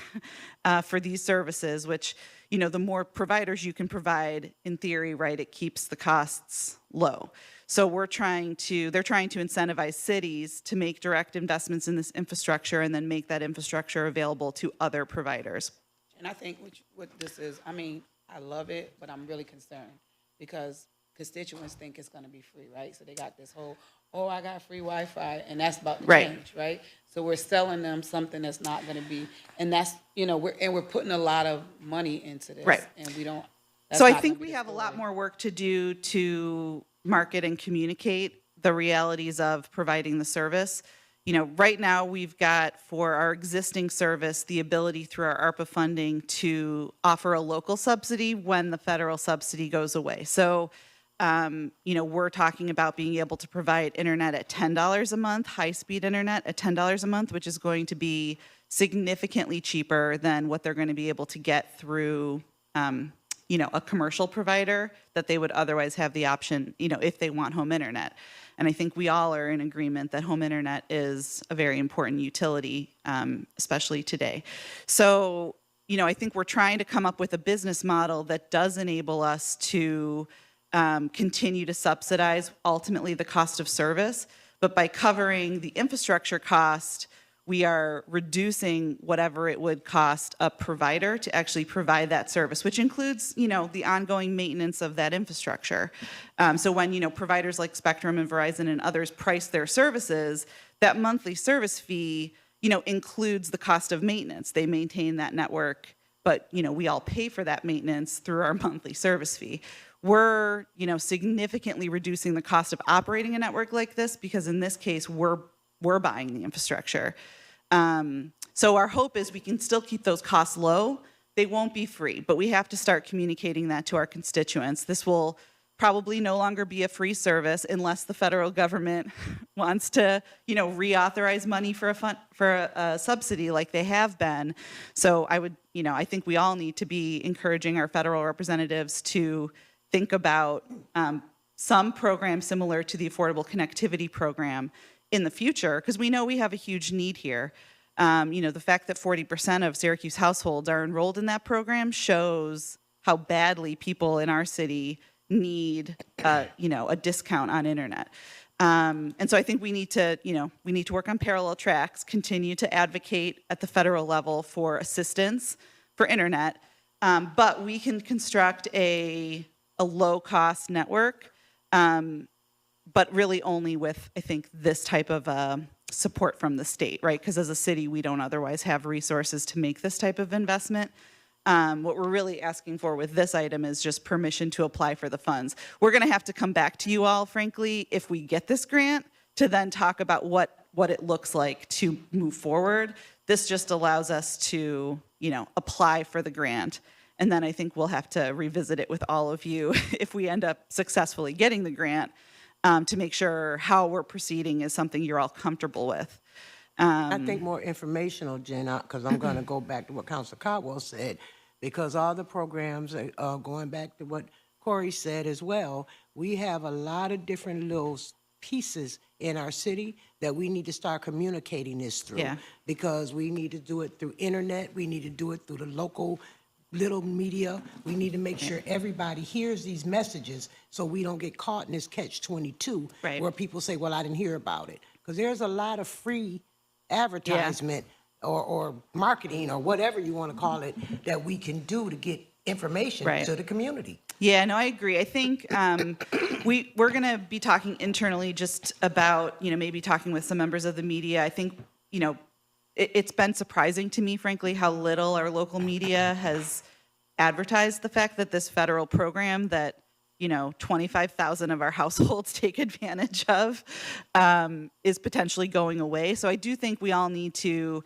Speaker 23: for these services, which, the more providers you can provide, in theory, right, it keeps the costs low. So they're trying to incentivize cities to make direct investments in this infrastructure and then make that infrastructure available to other providers.
Speaker 3: And I think what this is, I love it, but I'm really concerned because constituents think it's going to be free, right? So they got this whole, I got free Wi-Fi, and that's about to change, right? So we're selling them something that's not going to be, and that's, we're putting a lot of money into this,
Speaker 23: right?
Speaker 3: And we don't.
Speaker 23: So I think we have a lot more work to do to market and communicate the realities of providing the service. Right now we've got for our existing service the ability through our ARPA funding to offer a local subsidy when the federal subsidy goes away. So, we're talking about being able to provide internet at $10 a month, high-speed internet at $10 a month, which is going to be significantly cheaper than what they're going to be able to get through a commercial provider that they would otherwise have the option, if they want home internet. And I think we all are in agreement that home internet is a very important utility, especially today. So, I think we're trying to come up with a business model that does enable us to continue to subsidize ultimately the cost of service. But by covering the infrastructure cost, we are reducing whatever it would cost a provider to actually provide that service, which includes, the ongoing maintenance of that infrastructure. So when, providers like Spectrum and Verizon and others price their services, that monthly service fee, includes the cost of maintenance. They maintain that network, but, we all pay for that maintenance through our monthly service fee. We're, significantly reducing the cost of operating a network like this because in this case, we're buying the infrastructure. So our hope is we can still keep those costs low. They won't be free, but we have to start communicating that to our constituents. This will probably no longer be a free service unless the federal government wants to, reauthorize money for a subsidy like they have been. So I think we all need to be encouraging our federal representatives to think about some program similar to the Affordable Connectivity Program in the future, because we know we have a huge need here. The fact that 40% of Syracuse households are enrolled in that program shows how badly people in our city need, a discount on internet. And so I think we need to work on parallel tracks, continue to advocate at the federal level for assistance for internet, but we can construct a low-cost network, but really only with, I think, this type of support from the state, right? Because as a city, we don't otherwise have resources to make this type of investment. What we're really asking for with this item is just permission to apply for the funds. We're going to have to come back to you all, frankly, if we get this grant, to then talk about what it looks like to move forward. This just allows us to, apply for the grant. And then I think we'll have to revisit it with all of you if we end up successfully getting the grant, to make sure how we're proceeding is something you're all comfortable with.
Speaker 1: I think more informational, Jen, because I'm going to go back to what Councilor Caldwell said, because all the programs, going back to what Corey said as well, we have a lot of different little pieces in our city that we need to start communicating this through.
Speaker 23: Yeah.
Speaker 1: Because we need to do it through internet, we need to do it through the local little media. We need to make sure everybody hears these messages so we don't get caught in this catch-22 where people say, well, I didn't hear about it. Because there's a lot of free advertisement or marketing or whatever you want to call it that we can do to get information to the community.
Speaker 23: Yeah, no, I agree. I think we're going to be talking internally just about, maybe talking with some members of the media. I think, it's been surprising to me, frankly, how little our local media has advertised the fact that this federal program that, 25,000 of our households take advantage of, is potentially going away. So I do think we all need to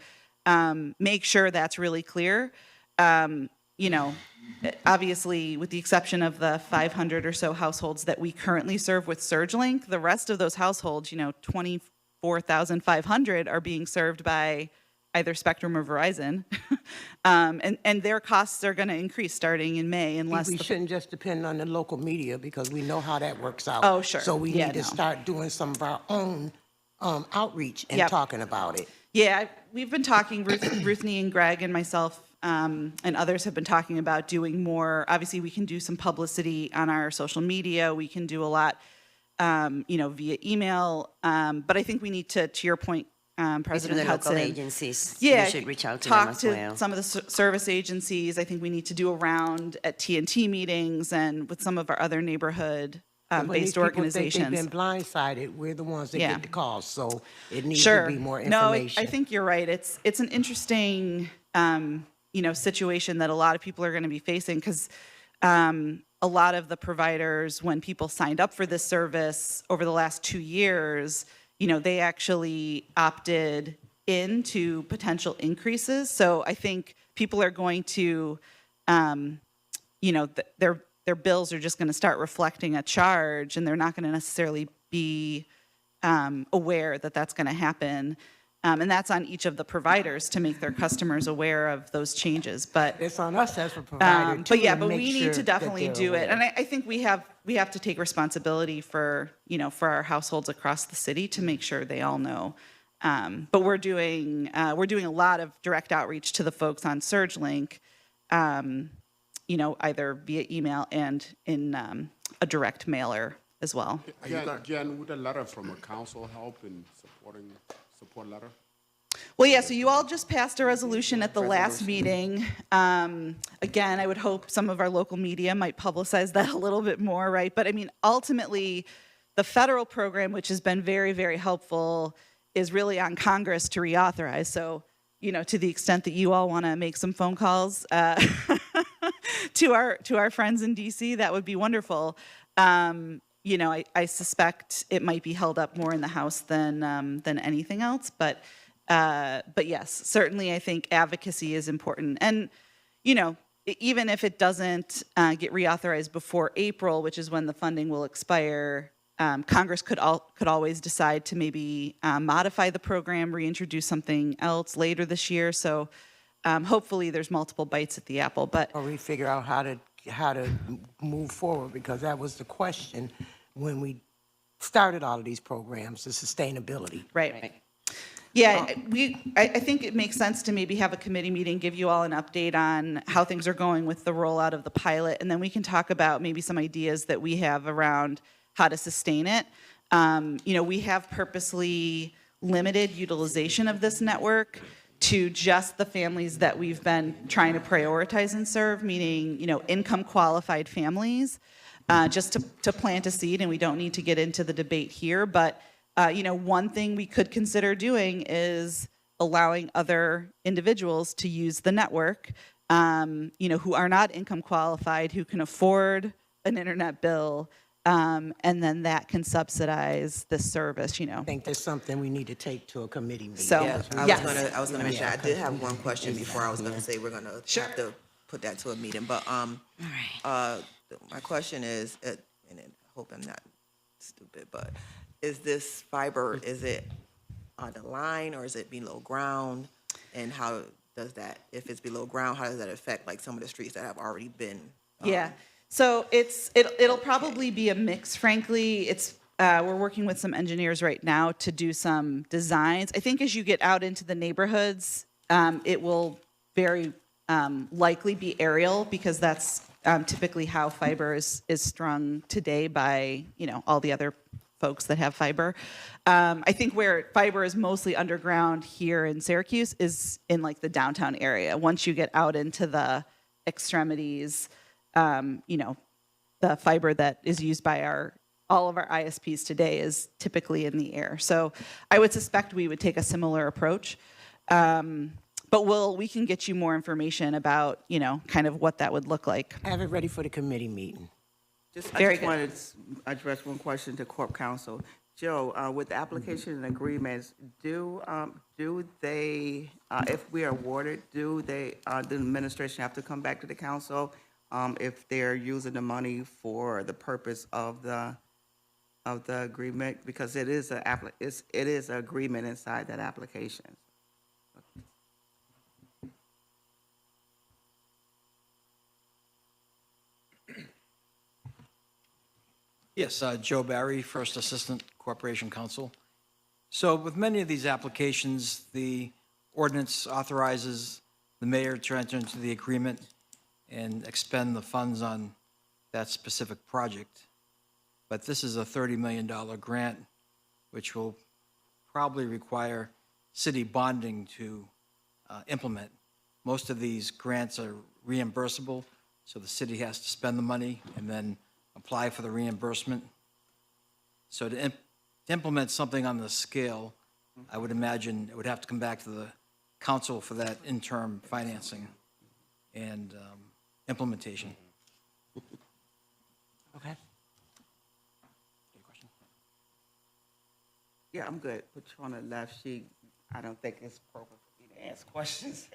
Speaker 23: make sure that's really clear. Obviously, with the exception of the 500 or so households that we currently serve with SurgeLink, the rest of those households, 24,500 are being served by either Spectrum or Verizon. And their costs are going to increase starting in May unless
Speaker 1: We shouldn't just depend on the local media because we know how that works out.
Speaker 23: Oh, sure.
Speaker 1: So we
Speaker 23: Yeah,
Speaker 1: need to
Speaker 23: no.
Speaker 1: start doing some of our own outreach and
Speaker 23: Yep.
Speaker 1: talking about it.
Speaker 23: Yeah, we've been talking, Ruthnie and Greg and myself and others have been talking about doing more. Obviously, we can do some publicity on our social media. We can do a lot, via email. But I think we need to your point, President
Speaker 12: the local
Speaker 23: Hudson.
Speaker 12: agencies.
Speaker 23: Yeah,
Speaker 12: We should reach out to
Speaker 23: talk
Speaker 12: them as
Speaker 23: to
Speaker 12: well.
Speaker 23: some of the service agencies. I think we need to do a round at TNT meetings and with some of our other neighborhood
Speaker 1: When these
Speaker 23: based
Speaker 1: people
Speaker 23: organizations.
Speaker 1: think they've been blindsided, we're the ones that
Speaker 23: Yeah.
Speaker 1: get the calls. So it needs
Speaker 23: Sure.
Speaker 1: to be more
Speaker 23: No,
Speaker 1: information.
Speaker 23: I think you're right. It's an interesting, situation that a lot of people are going to be facing because a lot of the providers, when people signed up for this service over the last 2 years, they actually opted into potential increases. So I think people are going to, their bills are just going to start reflecting a charge, and they're not going to necessarily be aware that that's going to happen. And that's on each of the providers to make their customers aware of those changes. But
Speaker 1: it's on us as a provider too.
Speaker 23: but yeah,
Speaker 1: to
Speaker 23: but
Speaker 1: make
Speaker 23: we
Speaker 1: sure
Speaker 23: need to
Speaker 1: that
Speaker 23: definitely
Speaker 1: they're
Speaker 23: do it.
Speaker 1: aware.
Speaker 23: And I think we have to take responsibility for our households across the city to make sure they all know. But we're doing a lot of direct outreach to the folks on SurgeLink, either via email and in a direct mailer as well.
Speaker 5: Jen, would a letter from a council help in supporting support letter?
Speaker 23: Well, yeah, so you all just passed a resolution at the last meeting. Again, I would hope some of our local media might publicize that a little bit more, right? But I mean, ultimately, the federal program, which has been very, very helpful, is really on Congress to reauthorize. So, to the extent that you all want to make some phone calls to our friends in DC, that would be wonderful. I suspect it might be held up more in the House than anything else, but yes, certainly I think advocacy is important. And, even if it doesn't get reauthorized before April, which is when the funding will expire, Congress could always decide to maybe modify the program, reintroduce something else later this year. So hopefully there's multiple bites at the apple. But
Speaker 1: or we figure out how to move forward, because that was the question when we started all of these programs, the sustainability.
Speaker 23: Right. Yeah, I think it makes sense to maybe have a committee meeting, give you all an update on how things are going with the rollout of the pilot, and then we can talk about maybe some ideas that we have around how to sustain it. We have purposely limited utilization of this network to just the families that we've been trying to prioritize and serve, meaning, income qualified families, just to plant a seed, and we don't need to get into the debate here, but one thing we could consider doing is allowing other individuals to use the network, who are not income qualified, who can afford an internet bill, and then that can subsidize the service,
Speaker 1: I think that's something we need to take to a committee meeting.
Speaker 23: So,
Speaker 6: Yeah,
Speaker 23: yes.
Speaker 6: I was gonna mention, I did have one question before I was gonna say we're gonna have to put that to a meeting, but, my question is, and I hope I'm not stupid, but is this fiber, is it on the line or is it below ground? And how does that, if it's below ground, how does that affect like some of the streets that have already been?
Speaker 23: Yeah. So it'll probably be a mix, frankly. We're working with some engineers right now to do some designs. I think as you get out into the neighborhoods, it will very likely be aerial, because that's typically how fiber is strung today by, all the other folks that have fiber. I think where fiber is mostly underground here in Syracuse is in like the downtown area. Once you get out into the extremities, the fiber that is used by all of our ISPs today is typically in the air. So I would suspect we would take a similar approach. But we can get you more information about, kind of what that would look like.
Speaker 1: Have it ready for the committee meeting
Speaker 11: I
Speaker 23: Very
Speaker 11: just
Speaker 23: good.
Speaker 11: wanted to address one question to Corp Counsel. Joe, with the application and agreements, do they, if we are awarded, do they, the administration have to come back to the council if they're using the money for the purpose of the agreement? Because it is an agreement inside that application.
Speaker 13: Yes, Joe Barry, First Assistant Corporation Counsel. So with many of these applications, the ordinance authorizes the mayor to enter into the agreement and expend the funds on that specific project. But this is a $30 million grant, which will probably require city bonding to implement. Most of these grants are reimbursable, so the city has to spend the money and then apply for the reimbursement. So to implement something on the scale, I would imagine it would have to come back to the council for that interim financing and implementation.
Speaker 1: Okay.
Speaker 11: Yeah, I'm good. Put you on the left. I don't think it's appropriate for me to ask questions.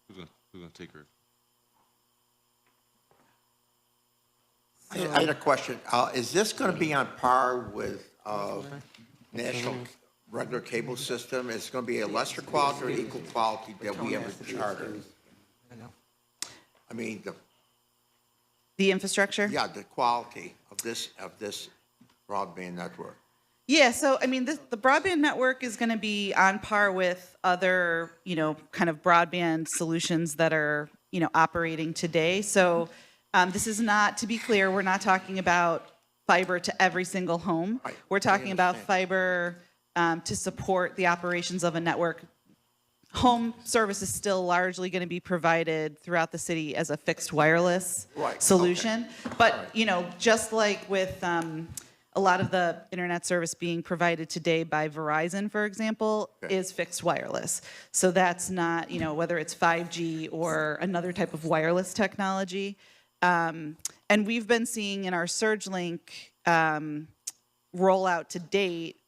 Speaker 14: Who's gonna take her?
Speaker 16: I had a question. Is this going to be on par with national regular cable system? Is it going to be a lesser quality or equal quality that we have a charter? I mean,
Speaker 23: The infrastructure?
Speaker 16: the quality of this broadband network.
Speaker 23: Yeah, so I mean, the broadband network is going to be on par with other, kind of broadband solutions that are, operating today. So this is not, to be clear, we're not talking about fiber to every single home.
Speaker 16: Right.
Speaker 23: We're talking about fiber to support the operations of a network. Home service is still largely going to be provided throughout the city as a fixed wireless solution.
Speaker 16: Okay.
Speaker 23: But, just like with a lot of the internet service being provided today by Verizon, for example, is fixed wireless. So that's not, whether it's 5G or another type of wireless technology. And we've been seeing in our SurgeLink rollout to date,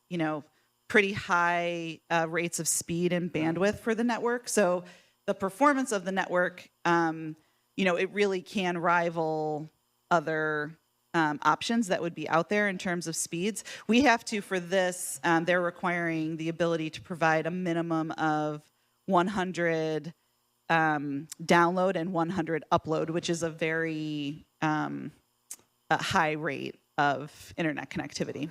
Speaker 23: pretty high rates of speed and bandwidth for the network. So the performance of the network, it really can rival other options that would be out there in terms of speeds. We have to, for this, they're requiring the ability to provide a minimum of 100 download and 100 upload, which is a very a high rate of internet connectivity.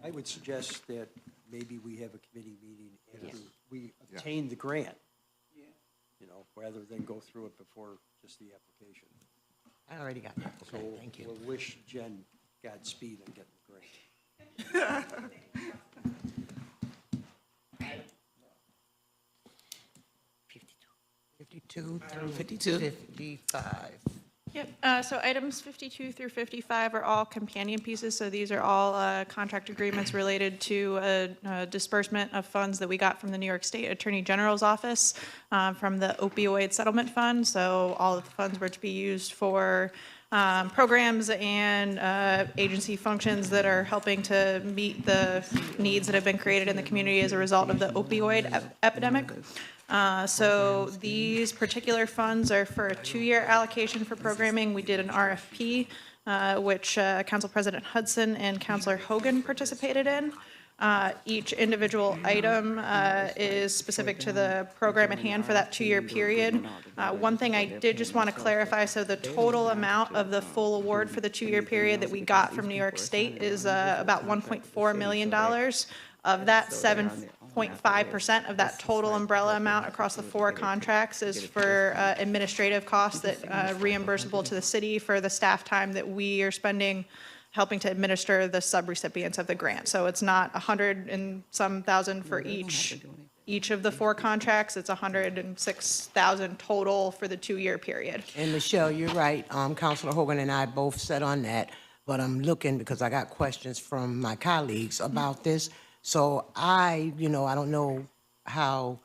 Speaker 2: I would suggest that maybe we have a committee meeting after we obtain the grant, rather than go through it before just the application.
Speaker 1: I already got that.
Speaker 2: So
Speaker 1: Okay, thank you.
Speaker 2: we'll wish Jen Godspeed on getting the grant.
Speaker 1: 52 through 55.
Speaker 20: Yep, so items 52 through 55 are all companion pieces, so these are all contract agreements related to disbursement of funds that we got from the New York State Attorney General's office from the opioid settlement fund. So all of the funds were to be used for programs and agency functions that are helping to meet the needs that have been created in the community as a result of the opioid epidemic. So these particular funds are for a 2-year allocation for programming. We did an RFP, which Council President Hudson and Councilor Hogan participated in. Each individual item is specific to the program at hand for that 2-year period. One thing I did just want to clarify, so the total amount of the full award for the 2-year period that we got from New York State is about $1.4 million. Of that, 7.5% of that total umbrella amount across the 4 contracts is for administrative costs that reimbursable to the city for the staff time that we are spending helping to administer the subrecipients of the grant. So it's not 100 and some thousand for each of the 4 contracts. It's 106,000 total for the 2-year period.
Speaker 1: And Michelle, you're right. Councilor Hogan and I both said on that, but I'm looking because I got questions from my colleagues about this. So I don't know how,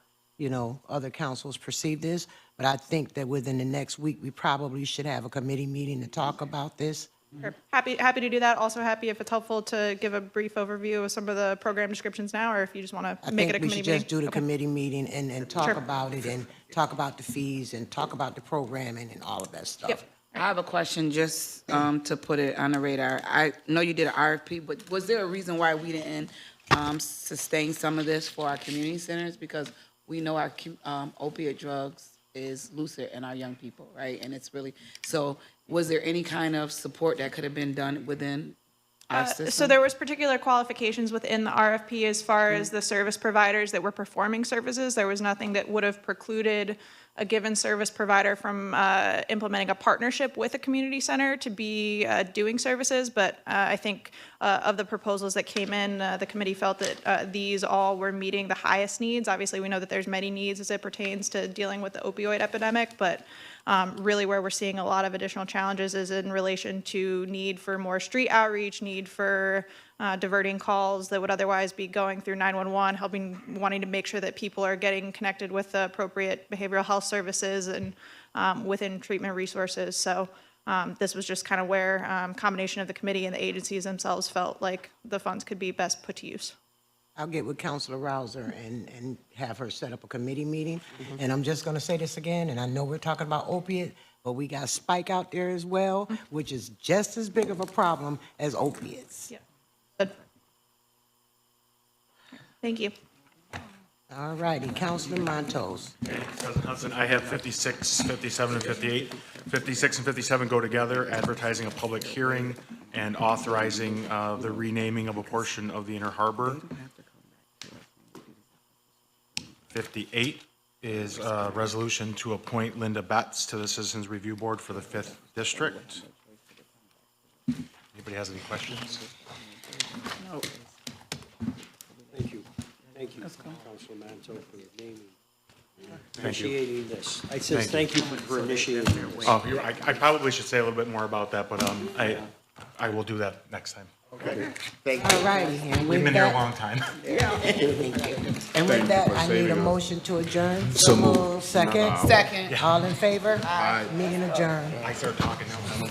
Speaker 1: other councils perceive this. But I think that within the next week, we probably should have a committee meeting to talk about this.
Speaker 20: Sure. Happy to do that. Also happy if it's helpful to give a brief overview of some of the program descriptions now, or if you just want to make it a committee meeting.
Speaker 1: I think we should just do the
Speaker 20: Okay.
Speaker 1: committee meeting and talk
Speaker 20: Sure.
Speaker 1: about it and talk about the fees and talk about the programming and all of that stuff.
Speaker 20: Yep.
Speaker 3: I have a question just to put it on the radar. I know you did an RFP, but was there a reason why we didn't sustain some of this for our community centers? Because we know our opiate drugs is looser in our young people, right? And it's really, so was there any kind of support that could have been done within our system?
Speaker 20: So there was particular qualifications within the RFP as far as the service providers that were performing services. There was nothing that would have precluded a given service provider from implementing a partnership with a community center to be doing services. But I think of the proposals that came in, the committee felt that these all were meeting the highest needs. Obviously, we know that there's many needs as it pertains to dealing with the opioid epidemic, but really where we're seeing a lot of additional challenges is in relation to need for more street outreach, need for diverting calls that would otherwise be going through 911, wanting to make sure that people are getting connected with the appropriate behavioral health services and within treatment resources. So this was just kind of where combination of the committee and the agencies themselves felt like the funds could be best put to use.
Speaker 1: I'll get with Councilor Rouser and have her set up a committee meeting. And I'm just going to say this again, and I know we're talking about opiate, but we got spike out there as well, which is just as big of a problem as opiates.
Speaker 20: Yeah. Good. Thank you.
Speaker 1: All righty, Councilor Montos.
Speaker 9: President Hudson, I have 56, 57, and 58. 56 and 57 go together, advertising a public hearing and authorizing the renaming of a portion of the Inner Harbor. 58 is a resolution to appoint Linda Betts to the Citizens Review Board for the 5th District. Anybody has any questions?
Speaker 3: No.
Speaker 2: Thank you. Thank you, Councilor Manto, for naming.
Speaker 9: Thank you.
Speaker 2: Initiating this. I said thank you for initiating this.
Speaker 9: Oh, I probably should say a little bit more about that, but I will do that next time.
Speaker 16: Okay.
Speaker 1: All righty, and
Speaker 9: We've
Speaker 1: with
Speaker 9: been here a
Speaker 1: that,
Speaker 9: long time.
Speaker 1: and with that, I need a motion to adjourn. So moved. Second?
Speaker 3: Second.
Speaker 1: All in favor?
Speaker 5: Aye.
Speaker 1: Meeting adjourned.
Speaker 9: I start talking now.